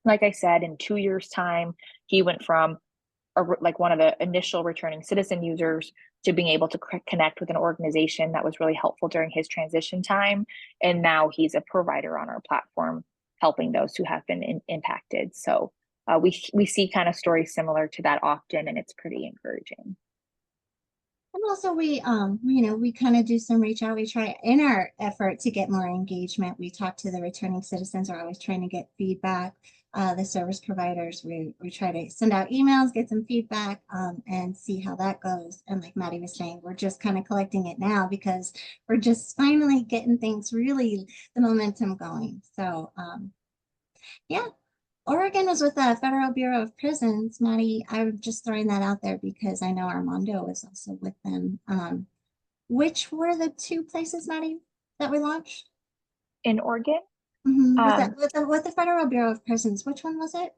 like I said, in 2 years' time, he went from like one of the initial returning citizen users to being able to connect with an organization that was really helpful during his transition time. And now he's a provider on our platform, helping those who have been impacted. So we see kind of stories similar to that often, and it's pretty encouraging. And also we kind of do some reach out. We try in our effort to get more engagement. We talk to the returning citizens. We're always trying to get feedback. The service providers, we try to send out emails, get some feedback, and see how that goes. And like Maddie was saying, we're just kind of collecting it now because we're just finally getting things really, the momentum going. So yeah. Oregon was with the Federal Bureau of Prisons. Maddie, I'm just throwing that out there because I know Armando was also with them. Which were the two places, Maddie, that we launched? In Oregon? With the Federal Bureau of Prisons, which one was it?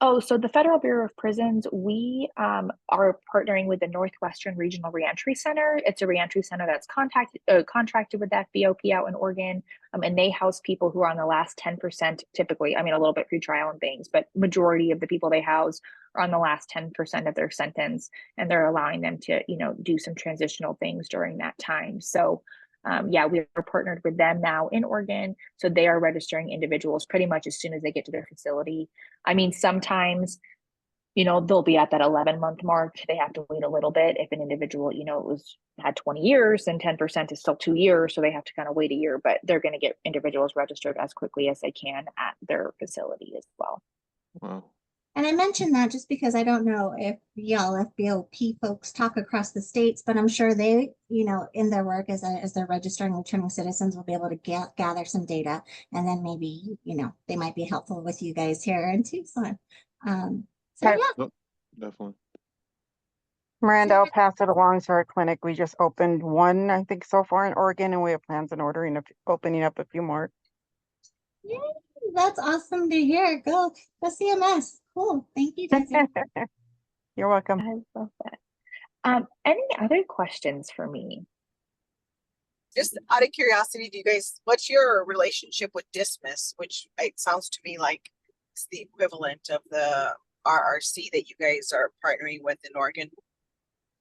Oh, so the Federal Bureau of Prisons, we are partnering with the Northwestern Regional Reentry Center. It's a reentry center that's contracted with FBOP out in Oregon, and they house people who are on the last 10% typically. I mean, a little bit pre-trial and things, but majority of the people they house are on the last 10% of their sentence, and they're allowing them to, do some transitional things during that time. So yeah, we are partnered with them now in Oregon. So they are registering individuals pretty much as soon as they get to their facility. I mean, sometimes, they'll be at that 11-month mark. They have to wait a little bit. If an individual, had 20 years and 10% is still 2 years. So they have to kind of wait a year, but they're going to get individuals registered as quickly as they can at their facility as well. Wow. And I mentioned that just because I don't know if y'all FBOP folks talk across the states, but I'm sure they, in their work as they're registering returning citizens, will be able to gather some data, and then maybe, they might be helpful with you guys here in Tucson. So yeah. Definitely. Miranda, I'll pass it along to our clinic. We just opened one, I think, so far in Oregon, and we have plans on opening up a few more. Yay, that's awesome to hear. Go CMS. Cool. Thank you, Jesse. You're welcome. I love that. Any other questions for me? Just out of curiosity, what's your relationship with Dismiss, which it sounds to me like it's the equivalent of the RRC that you guys are partnering with in Oregon?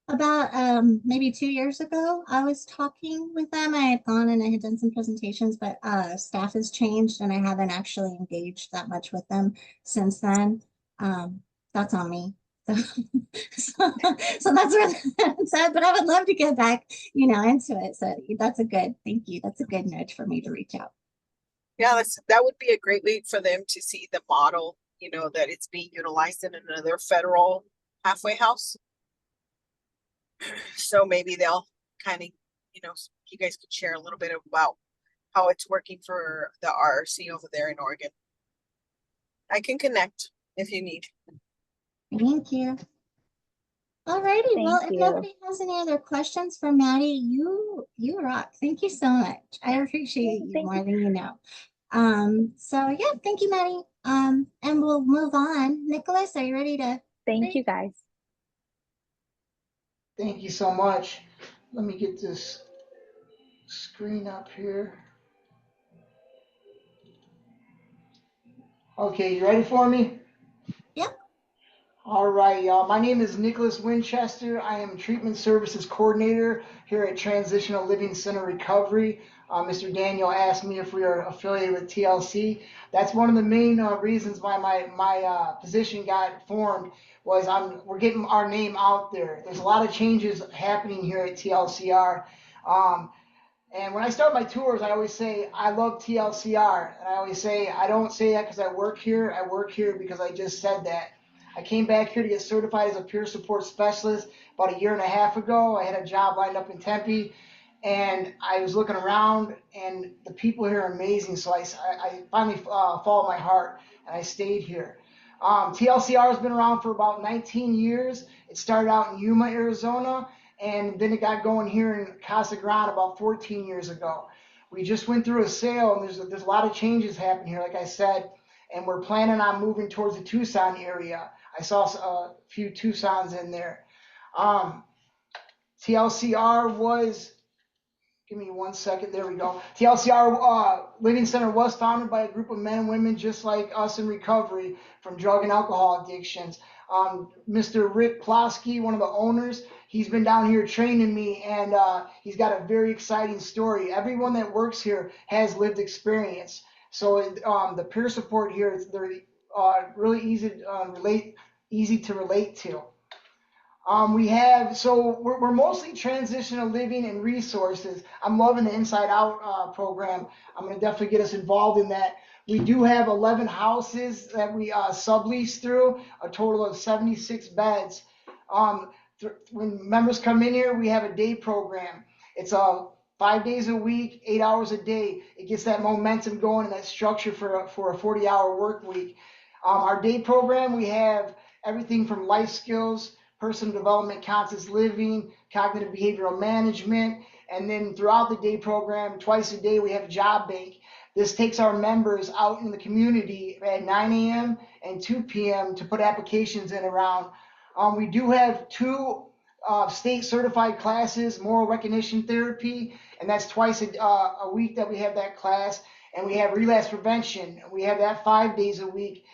About maybe 2 years ago, I was talking with them. I had gone and I had done some presentations, but staff has changed and I haven't actually engaged that much with them since then. That's on me. So that's where that's at, but I would love to get back, into it. So that's thank you. That's a good nudge for me to reach out. Yeah, that would be a great way for them to see the model, that it's being utilized in another federal halfway house. So maybe they'll kind of, you guys could share a little bit about how it's working for the RRC over there in Oregon. I can connect if you need. Thank you. Alrighty, well, if nobody has any other questions for Maddie, you rock. Thank you so much. I appreciate you more than you know. So yeah, thank you, Maddie. And we'll move on. Nicholas, are you ready to? Thank you, guys. Thank you so much. Let me get this screen up here. Okay, you ready for me? Yep. All right, y'all. My name is Nicholas Winchester. I am Treatment Services Coordinator here at Transitional Living Center Recovery. Mr. Daniel asked me if we are affiliated with TLC. That's one of the main reasons why my position got formed was we're getting our name out there. There's a lot of changes happening here at TLCR. And when I start my tours, I always say, I love TLCR. And I always say, I don't say that because I work here. I work here because I just said that. I came back here to get certified as a peer support specialist about 1.5 years ago. I had a job lined up in Tempe, and I was looking around, and the people here are amazing. So I finally followed my heart, and I stayed here. TLCR has been around for about 19 years. It started out in Yuma, Arizona, and then it got going here in Casa Grande about 14 years ago. We just went through a sale, and there's a lot of changes happening here, like I said, and we're planning on moving towards the Tucson area. I saw a few Tucsons in there. TLCR was, give me 1 second, there we go. TLCR Living Center was founded by a group of men and women just like us in recovery from drug and alcohol addictions. Mr. Rick Plosky, one of the owners, he's been down here training me, and he's got a very exciting story. Everyone that works here has lived experience. So the peer support here, they're really easy to relate to. We're mostly transitional living and resources. I'm loving the Inside Out program. I'm going to definitely get us involved in that. We do have 11 houses that we sublease through, a total of 76 beds. When members come in here, we have a day program. It's 5 days a week, 8 hours a day. It gets that momentum going and that structure for a 40-hour work week. Our day program, we have everything from life skills, personal development, conscious living, cognitive behavioral management, and then throughout the day program, twice a day, we have a job bank. This takes our members out in the community at 9 a.m. and 2 p.m. to put applications in around. We do have 2 state certified classes, moral recognition therapy, and that's twice a week that we have that class. And we have relapse prevention. We have that 5 days a week.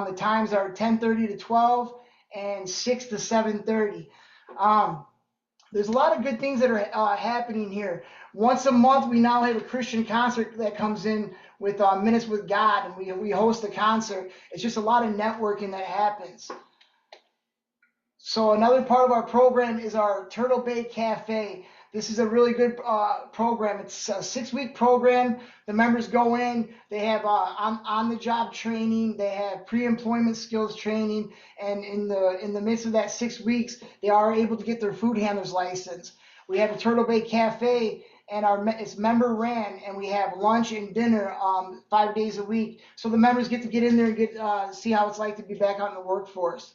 The times are 10:30 to 12 and 6 to 7:30. There's a lot of good things that are happening here. Once a month, we now have a Christian concert that comes in with Minutes with God, and we host a concert. It's just a lot of networking that happens. So another part of our program is our Turtle Bay Cafe. This is a really good program. It's a 6-week program. The members go in, they have on-the-job training, they have pre-employment skills training, and in the midst of that 6 weeks, they are able to get their food handler's license. We have a Turtle Bay Cafe, and it's member ran, and we have lunch and dinner 5 days a week. So the members get in there and see how it's like to be back out in the workforce.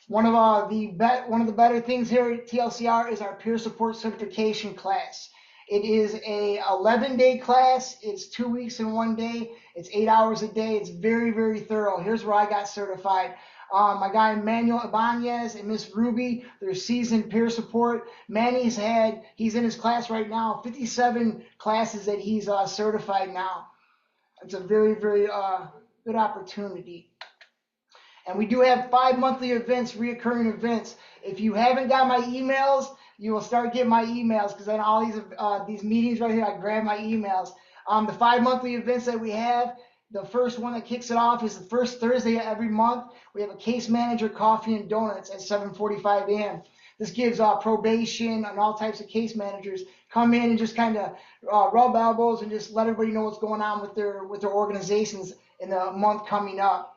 One of the better things here at TLCR is our peer support certification class. It is a 11-day class. It's 2 weeks in 1 day. It's 8 hours a day. It's very, very thorough. Here's where I got certified. My guy Manuel Ibanez and Miss Ruby, they're seasoned peer support. Manny's he's in his class right now, 57 classes that he's certified now. It's a very, very good opportunity. And we do have 5 monthly events, reoccurring events. If you haven't got my emails, you will start getting my emails, because then all these meetings right here, I grab my emails. The 5 monthly events that we have, the first one that kicks it off is the first Thursday of every month. We have a case manager coffee and donuts at 7:45 a.m. This gives probation and all types of case managers come in and just kind of rub elbows and just let everybody know what's going on with their organizations in the month coming up.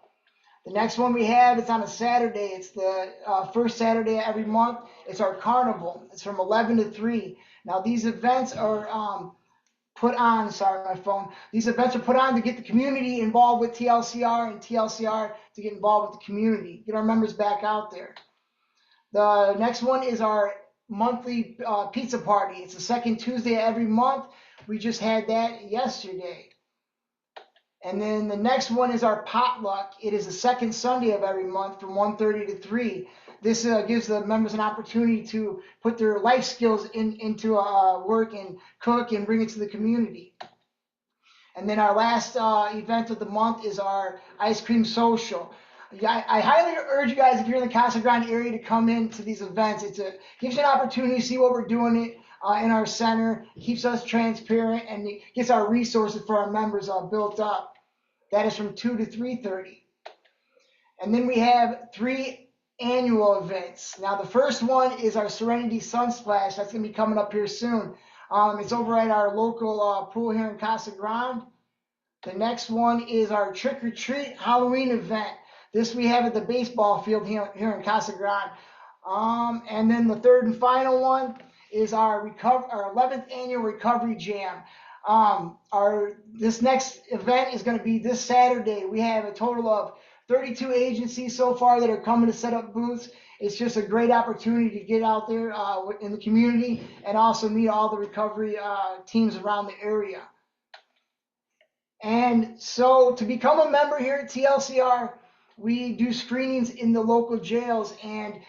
The next one we have, it's on a Saturday. It's the first Saturday of every month. It's our carnival. It's from 11 to 3. Now these events are put on, These events are put on to get the community involved with TLCR and TLCR to get involved with the community, get our members back out there. The next one is our monthly pizza party. It's the second Tuesday of every month. We just had that yesterday. And then the next one is our potluck. It is the second Sunday of every month from 1:30 to 3. This gives the members an opportunity to put their life skills into work and cook and bring it to the community. And then our last event of the month is our ice cream social. I highly urge you guys, if you're in the Casa Grande area, to come into these events. It gives you an opportunity to see what we're doing in our center. It keeps us transparent, and it gets our resources for our members built up. That is from 2 to 3:30. And then we have 3 annual events. Now the first one is our Serenity Sunsplash. That's going to be coming up here soon. It's over at our local pool here in Casa Grande. The next one is our Trick or Treat Halloween event. This we have at the baseball field here in Casa Grande. And then the third and final one is our 11th annual Recovery Jam. This next event is going to be this Saturday. We have a total of 32 agencies so far that are coming to set up booths. It's just a great opportunity to get out there in the community and also meet all the recovery teams around the area. And so to become a member here at TLCR, we do screenings in the local jails, and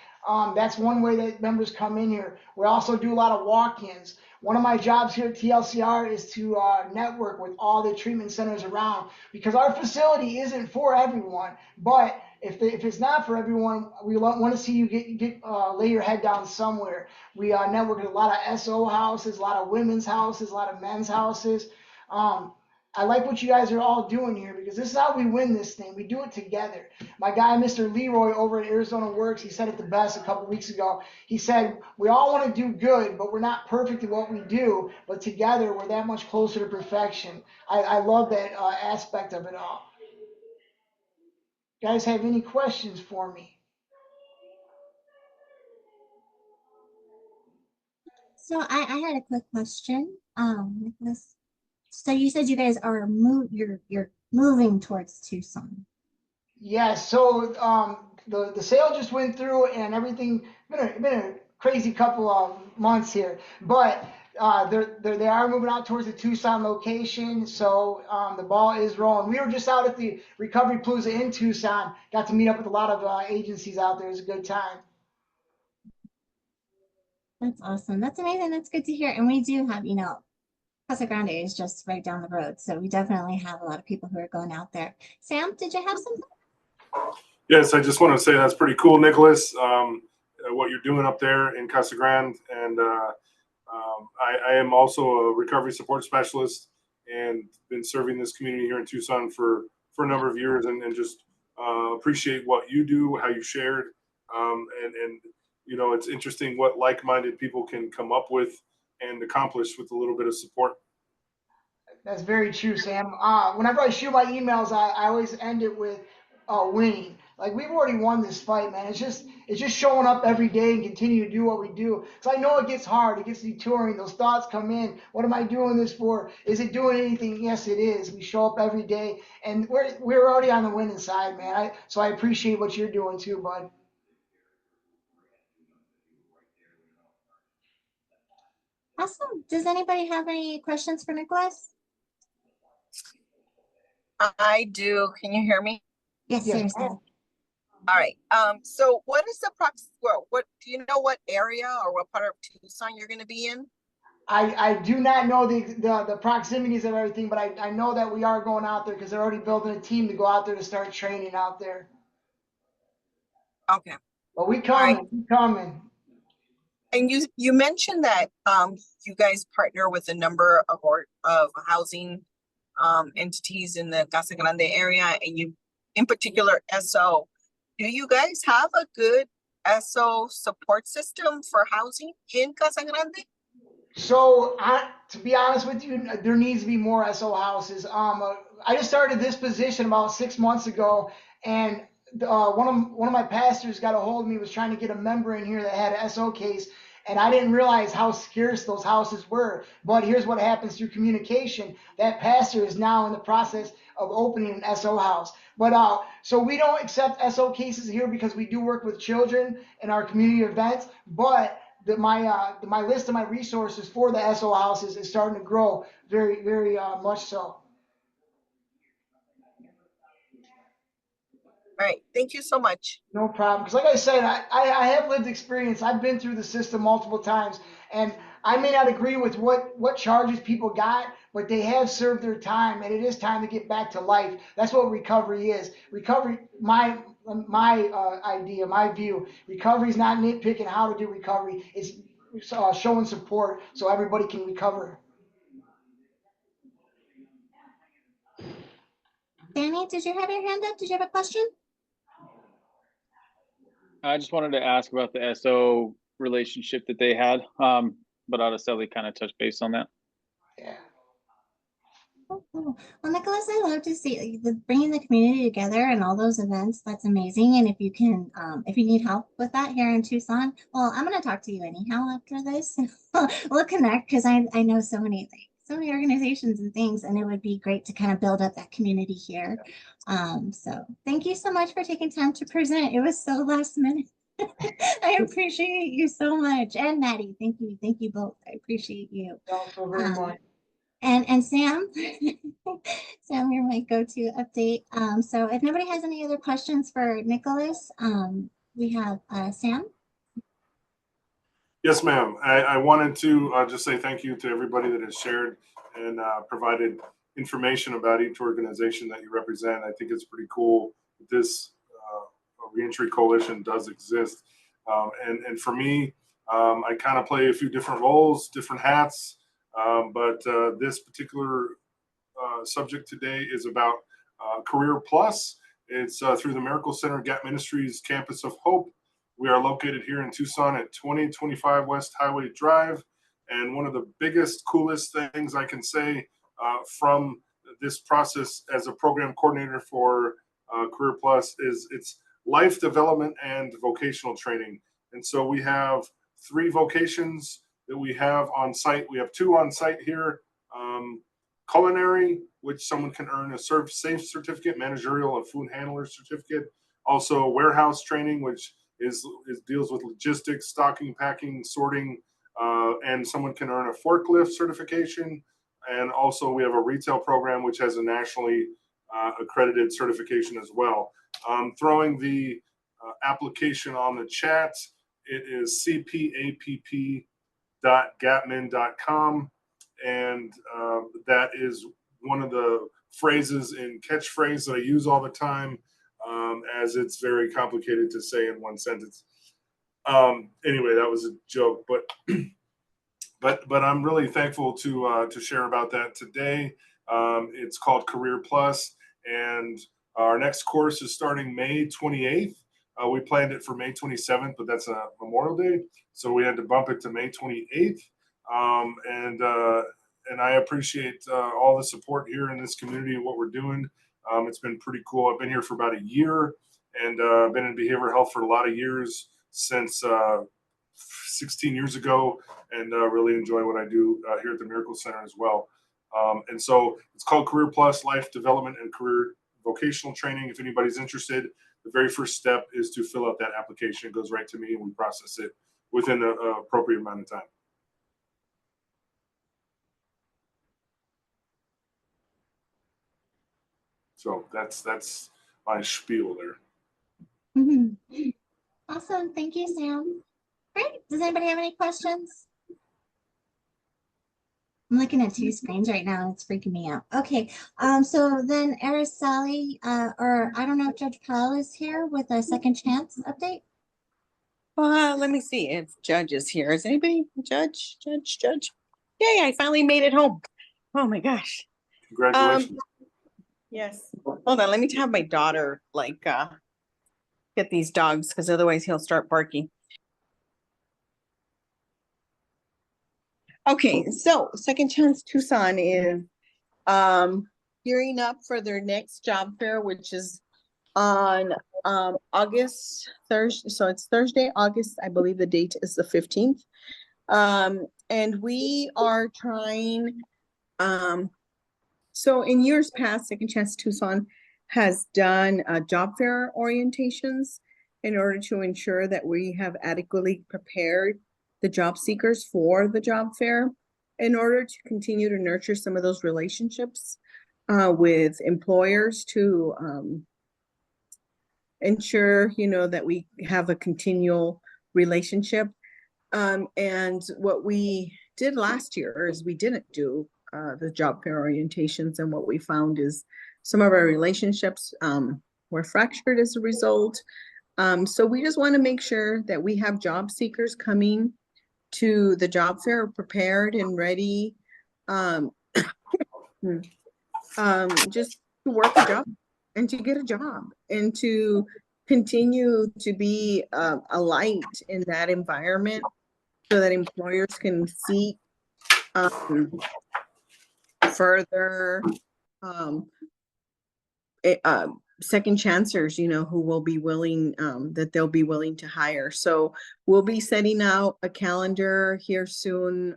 that's one way that members come in here. We also do a lot of walk-ins. One of my jobs here at TLCR is to network with all the treatment centers around, because our facility isn't for everyone, but if it's not for everyone, we want to see you lay your head down somewhere. We network with a lot of SO houses, a lot of women's houses, a lot of men's houses. I like what you guys are all doing here because this is how we win this thing. We do it together. My guy, Mr. Leroy over at Arizona Works, he said it the best a couple weeks ago. He said, we all want to do good, but we're not perfect at what we do. But together, we're that much closer to perfection. I love that aspect of it all. Guys have any questions for me? So I had a quick question. Nicholas. So you said you guys are you're moving towards Tucson. Yeah, so the sale just went through and everything. Been a crazy couple of months here, but they are moving out towards the Tucson location. So the ball is rolling. We were just out at the Recovery Palooza in Tucson. Got to meet up with a lot of agencies out there. It was a good time. That's awesome. That's amazing. That's good to hear. And we do have, Casa Grande is just right down the road. So we definitely have a lot of people who are going out there. Sam, did you have something? Yes, I just want to say that's pretty cool, Nicholas, what you're doing up there in Casa Grande. And I am also a recovery support specialist and been serving this community here in Tucson for a number of years and just appreciate what you do, how you shared. And it's interesting what like-minded people can come up with and accomplish with a little bit of support. That's very true, Sam. Whenever I shoot my emails, I always end it with winning. Like we've already won this fight, man. It's just showing up every day and continue to do what we do. Because I know it gets hard, it gets detouring. Those thoughts come in. What am I doing this for? Is it doing anything? Yes, it is. We show up every day, and we're already on the winning side, man. So I appreciate what you're doing too, bud. Awesome. Does anybody have any questions for Nicholas? I do. Can you hear me? Yes, Yes. seriously. All right. So what is the what do you know what area or what part of Tucson you're going to be in? I do not know the proximities of everything, but I know that we are going out there because they're already building a team to go out there to start training out there. Okay. But we coming, we coming. And you mentioned that you guys partner with a number of housing entities in the Casa Grande area, and you, in particular, SO. Do you guys have a good SO support system for housing in Casa Grande? So, to be honest with you, there needs to be more SO houses. I just started this position about 6 months ago, and one of my pastors got a hold of me, was trying to get a member in here that had an SO case, and I didn't realize how scarce those houses were. But here's what happens through communication. That pastor is now in the process of opening an SO house. But so we don't accept SO cases here because we do work with children in our community events, but my list of my resources for the SO houses is starting to grow very, very much so. All right, thank you so much. No problem. Because like I said, I have lived experience. I've been through the system multiple times, and I may not agree with what charges people got, but they have served their time, and it is time to get back to life. That's what recovery is. Recovery, my idea, my view, recovery is not nitpicking how to do recovery. It's showing support so everybody can recover. Danny, did you have your hand up? Did you have a question? I just wanted to ask about the SO relationship that they had, but Aracelli kind of touched base on that. Yeah. Oh, cool. Well, Nicholas, I love to see bringing the community together and all those events. That's amazing. And if you can, if you need help with that here in Tucson, well, I'm going to talk to you anyhow after this. We'll connect because I know so many things, so many organizations and things, and it would be great to kind of build up that community here. So thank you so much for taking time to present. It was so last minute. I appreciate you so much. And Maddie, thank you both. I appreciate you. Also very much. And Sam, Sam, you're my go-to update. So if nobody has any other questions for Nicholas, we have Sam. Yes, ma'am. I wanted to just say thank you to everybody that has shared and provided information about each organization that you represent. I think it's pretty cool that this Reentry Coalition does exist. And for me, I kind of play a few different roles, different hats, but this particular subject today is about Career Plus. It's through the Miracle Center Gap Ministries Campus of Hope. We are located here in Tucson at 2025 West Highway Drive. And one of the biggest, coolest things I can say from this process as a program coordinator for Career Plus is it's life development and vocational training. And so we have 3 vocations that we have on site. We have 2 on site here. Culinary, which someone can earn a safe certificate, managerial and food handler certificate. Also warehouse training, which deals with logistics, stocking, packing, sorting, and someone can earn a forklift certification. And also we have a retail program, which has a nationally accredited certification as well. Throwing the application on the chat, it is cpapp.gapmin.com. And that is one of the phrases in catchphrase that I use all the time, as it's very complicated to say in one sentence. Anyway, that was a joke, but I'm really thankful to share about that today. It's called Career Plus, and our next course is starting May 28th. We planned it for May 27th, but that's a Memorial Day, so we had to bump it to May 28th. And I appreciate all the support here in this community and what we're doing. It's been pretty cool. I've been here for about a year, and I've been in behavioral health for a lot of years, since 16 years ago, and really enjoy what I do here at the Miracle Center as well. And so it's called Career Plus, Life Development and Career Vocational Training. If anybody's interested, the very first step is to fill out that application. It goes right to me, and we process it within the appropriate amount of time. So that's my spiel there. Mm-hmm. Awesome. Thank you, Sam. Great. Does anybody have any questions? I'm looking at 2 screens right now. It's freaking me out. Okay. So then Aracelli, or I don't know if Judge Powell is here with a second chance update. Let me see if Judge is here. Is anybody? Judge? Yay, I finally made it home. Oh my gosh. Congratulations. Yes. Hold on. Let me have my daughter get these dogs, because otherwise he'll start barking. Okay, so Second Chance Tucson is gearing up for their next job fair, which is on August Thursday. So it's Thursday, August. I believe the date is the 15th. And we are trying. So in years past, Second Chance Tucson has done job fair orientations in order to ensure that we have adequately prepared the job seekers for the job fair, in order to continue to nurture some of those relationships with employers, to ensure, that we have a continual relationship. And what we did last year is we didn't do the job fair orientations, and what we found is some of our relationships were fractured as a result. So we just want to make sure that we have job seekers coming to the job fair prepared and ready, just to work a job and to get a job and to continue to be a light in that environment, so that employers can seek further second chancers, who will be willing, that they'll be willing to hire. So we'll be setting out a calendar here soon.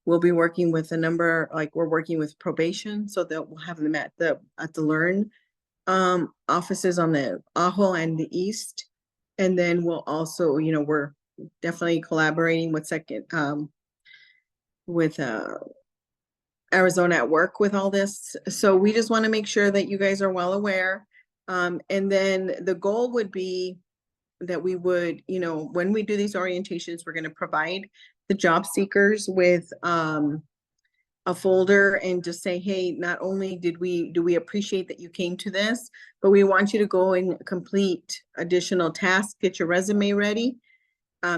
We'll be working with a number, we're working with probation, so that we'll have them at the Learn offices on the Ajo and the East. And then we'll also, we're definitely collaborating with Arizona at Work with all this. So we just want to make sure that you guys are well aware. And then the goal would be that we would, when we do these orientations, we're going to provide the job seekers with a folder and just say, hey, not only do we appreciate that you came to this, but we want you to go and complete additional tasks, get your resume ready.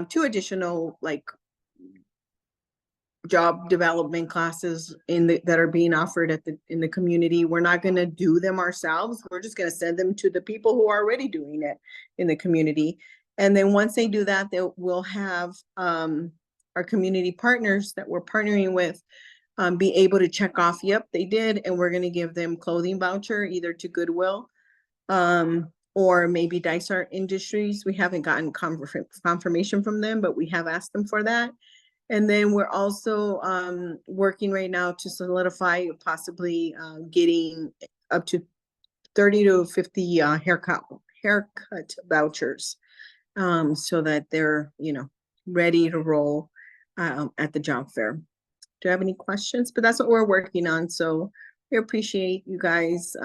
2 additional like job development classes that are being offered in the community. We're not going to do them ourselves. We're just going to send them to the people who are already doing it in the community. And then once they do that, we'll have our community partners that we're partnering with be able to check off, yep, they did, and we're going to give them clothing voucher either to Goodwill or maybe Dysart Industries. We haven't gotten confirmation from them, but we have asked them for that. And then we're also working right now to solidify possibly getting up to 30 to 50 haircut vouchers so that they're, ready to roll at the job fair. Do you have any questions? But that's what we're working on. So we appreciate you guys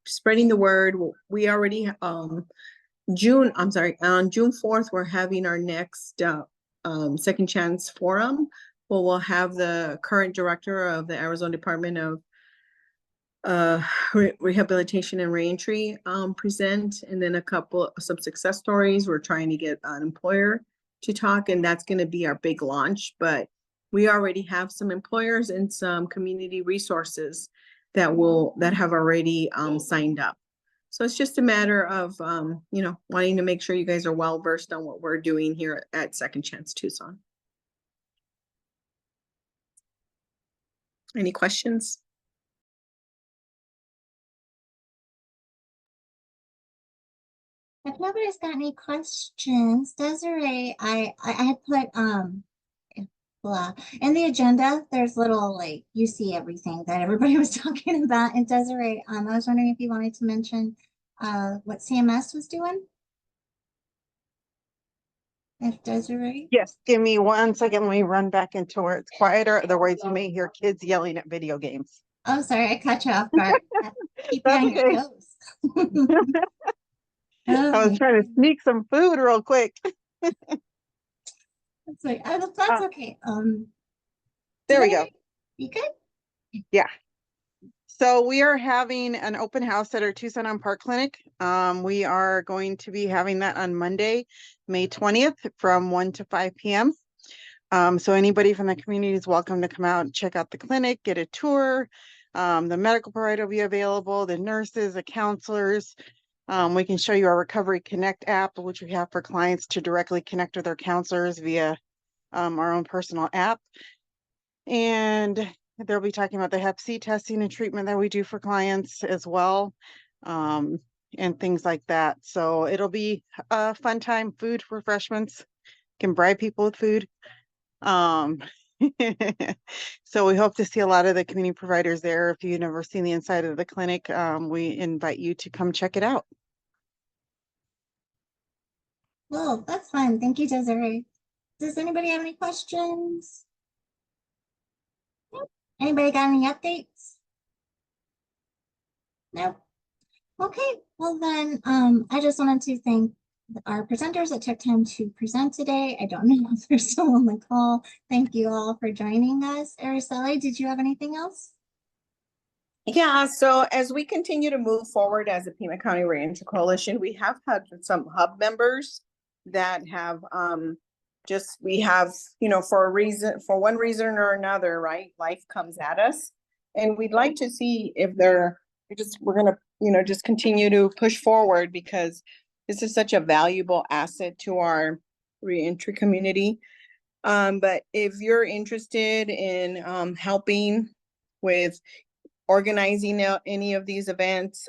spreading the word. We already on June 4th, we're having our next Second Chance Forum. We'll have the current director of the Arizona Department of Rehabilitation and Reentry present, and then some success stories. We're trying to get an employer to talk, and that's going to be our big launch. But we already have some employers and some community resources that have already signed up. So it's just a matter of, wanting to make sure you guys are well versed on what we're doing here at Second Chance Tucson. Any questions? If nobody's got any questions, Desiree, I had put in the agenda, there's little you see everything that everybody was talking about. And Desiree, I was wondering if you wanted to mention what CMS was doing. If Desiree? Yes, give me 1 second. Let me run back into where it's quieter. Otherwise, you may hear kids yelling at video games. Oh, sorry, I caught you off guard. Keep you on your toes. I was trying to sneak some food real quick. That's okay. There we go. You good? Yeah. So we are having an open house at our Tucson on Park Clinic. We are going to be having that on Monday, May 20th from 1 to 5 p.m. So anybody from the community is welcome to come out and check out the clinic, get a tour. The medical provider will be available, the nurses, the counselors. We can show you our Recovery Connect app, which we have for clients to directly connect with their counselors via our own personal app. And they'll be talking about the Hep C testing and treatment that we do for clients as well, and things like that. So it'll be a fun time, food, refreshments, can bribe people with food. So we hope to see a lot of the community providers there. If you've never seen the inside of the clinic, we invite you to come check it out. Well, that's fine. Thank you, Desiree. Does anybody have any questions? Anybody got any updates? Nope. Okay, well then, I just wanted to thank our presenters that took time to present today. I don't know if they're still on the call. Thank you all for joining us. Aracelli, did you have anything else? Yeah, so as we continue to move forward as a Pima County Reentry Coalition, we have had some hub members that have for one reason or another, right? Life comes at us, and we'd like to see if we're gonna, just continue to push forward, because this is such a valuable asset to our reentry community. But if you're interested in helping with organizing any of these events,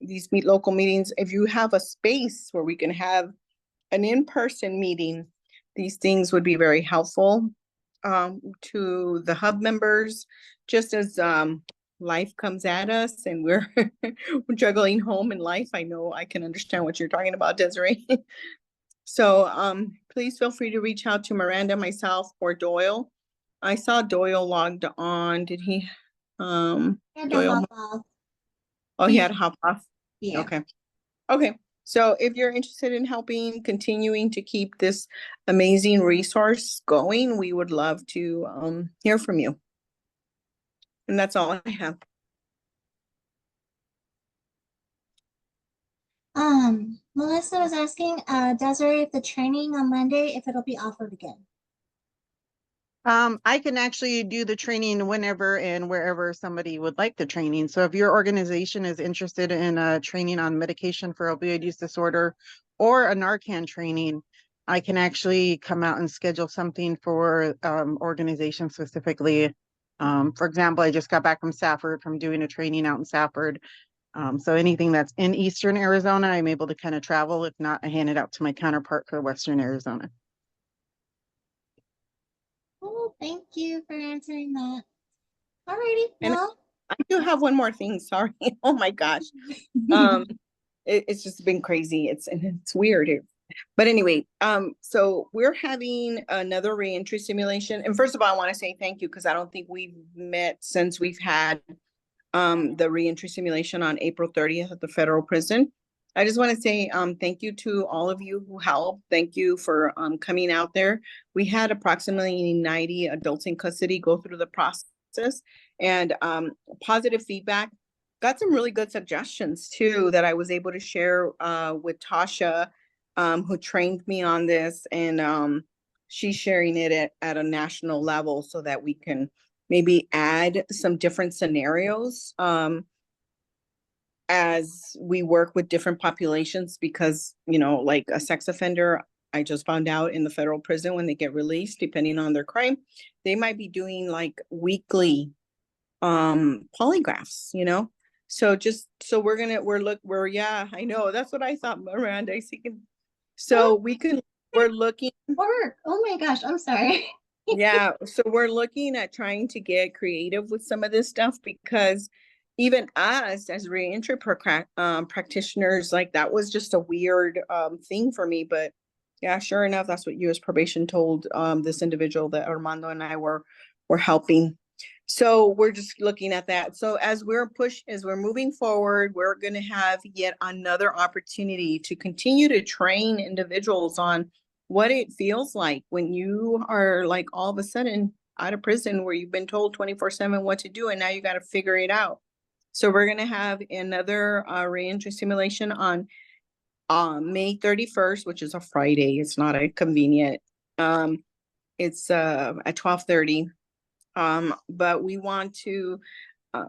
these local meetings, if you have a space where we can have an in-person meeting, these things would be very helpful to the hub members, just as life comes at us and we're juggling home and life. I know I can understand what you're talking about, Desiree. So please feel free to reach out to Miranda, myself, or Doyle. I saw Doyle logged on. Did he? Doyle? Oh, he had to hop off. Yeah. Okay. So if you're interested in continuing to keep this amazing resource going, we would love to hear from you. And that's all I have. Melissa was asking, Desiree, if the training on Monday, if it'll be offered again. I can actually do the training whenever and wherever somebody would like the training. So if your organization is interested in training on medication for opioid use disorder or a Narcan training, I can actually come out and schedule something for organization specifically. For example, I just got back from Safford from doing a training out in Safford. So anything that's in Eastern Arizona, I'm able to kind of travel. If not, I hand it out to my counterpart for Western Arizona. Oh, thank you for answering that. Alrighty, And well. I do have one more thing. Sorry. Oh my gosh. It's just been crazy. It's weird. But anyway, so we're having another reentry simulation. And first of all, I want to say thank you because I don't think we've met since we've had the reentry simulation on April 30th at the federal prison. I just want to say thank you to all of you who helped. Thank you for coming out there. We had approximately 90 adults in custody go through the process and positive feedback. Got some really good suggestions too that I was able to share with Tasha, who trained me on this, and she's sharing it at a national level so that we can maybe add some different scenarios as we work with different populations, because, you know, like a sex offender, I just found out in the federal prison when they get released, depending on their crime, they might be doing like weekly polygraphs, you know? So yeah, I know, that's what I thought, Miranda. We're looking. Work. Oh my gosh, I'm sorry. Yeah, so we're looking at trying to get creative with some of this stuff, because even us as reentry practitioners, like that was just a weird thing for me. But yeah, sure enough, that's what U.S. probation told this individual that Armando and I were helping. So we're just looking at that. So as we're moving forward, we're going to have yet another opportunity to continue to train individuals on what it feels like when you are like all of a sudden out of prison, where you've been told 24/7 what to do, and now you got to figure it out. So we're going to have another reentry simulation on May 31st, which is a Friday. It's not a convenient. It's at 12:30. But we want to,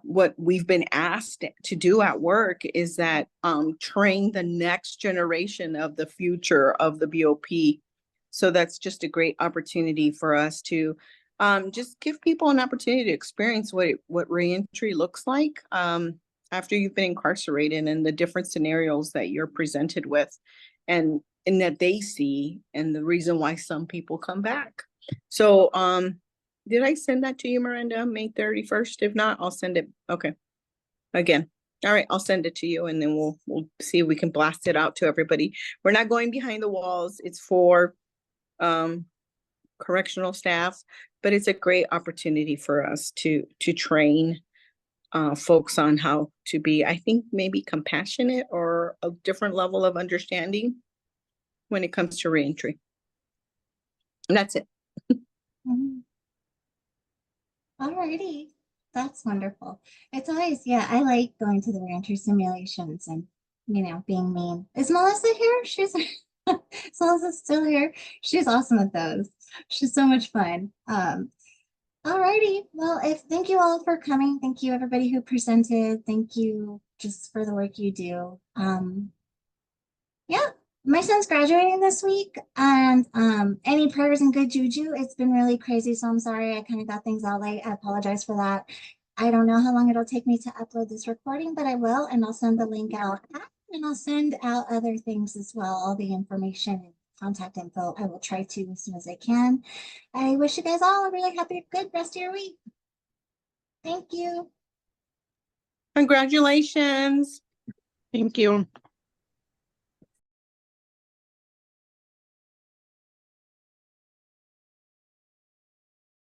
what we've been asked to do at work is that train the next generation of the future of the BOP. So that's just a great opportunity for us to just give people an opportunity to experience what reentry looks like after you've been incarcerated, and the different scenarios that you're presented with and that they see, and the reason why some people come back. So did I send that to you, Miranda, May 31st? If not, I'll send it. Okay. Again. All right, I'll send it to you, and then we'll see if we can blast it out to everybody. We're not going behind the walls. It's for correctional staff, but it's a great opportunity for us to train folks on how to be, I think, maybe compassionate or a different level of understanding when it comes to reentry. And that's it. Alrighty, that's wonderful. It's always, yeah, I like going to the reentry simulations and, you know, being mean. Is Melissa here? Melissa's still here. She's awesome at those. She's so much fun. Alrighty, well, thank you all for coming. Thank you everybody who presented. Thank you just for the work you do. Yeah. My son's graduating this week, and any prayers and good juju. It's been really crazy, so I'm sorry I kind of got things out late. I apologize for that. I don't know how long it'll take me to upload this recording, but I will, and I'll send the link out, and I'll send out other things as well, all the information and contact info. I will try to as soon as I can. I wish you guys all a really happy, good rest of your week. Thank you. Congratulations. Thank you.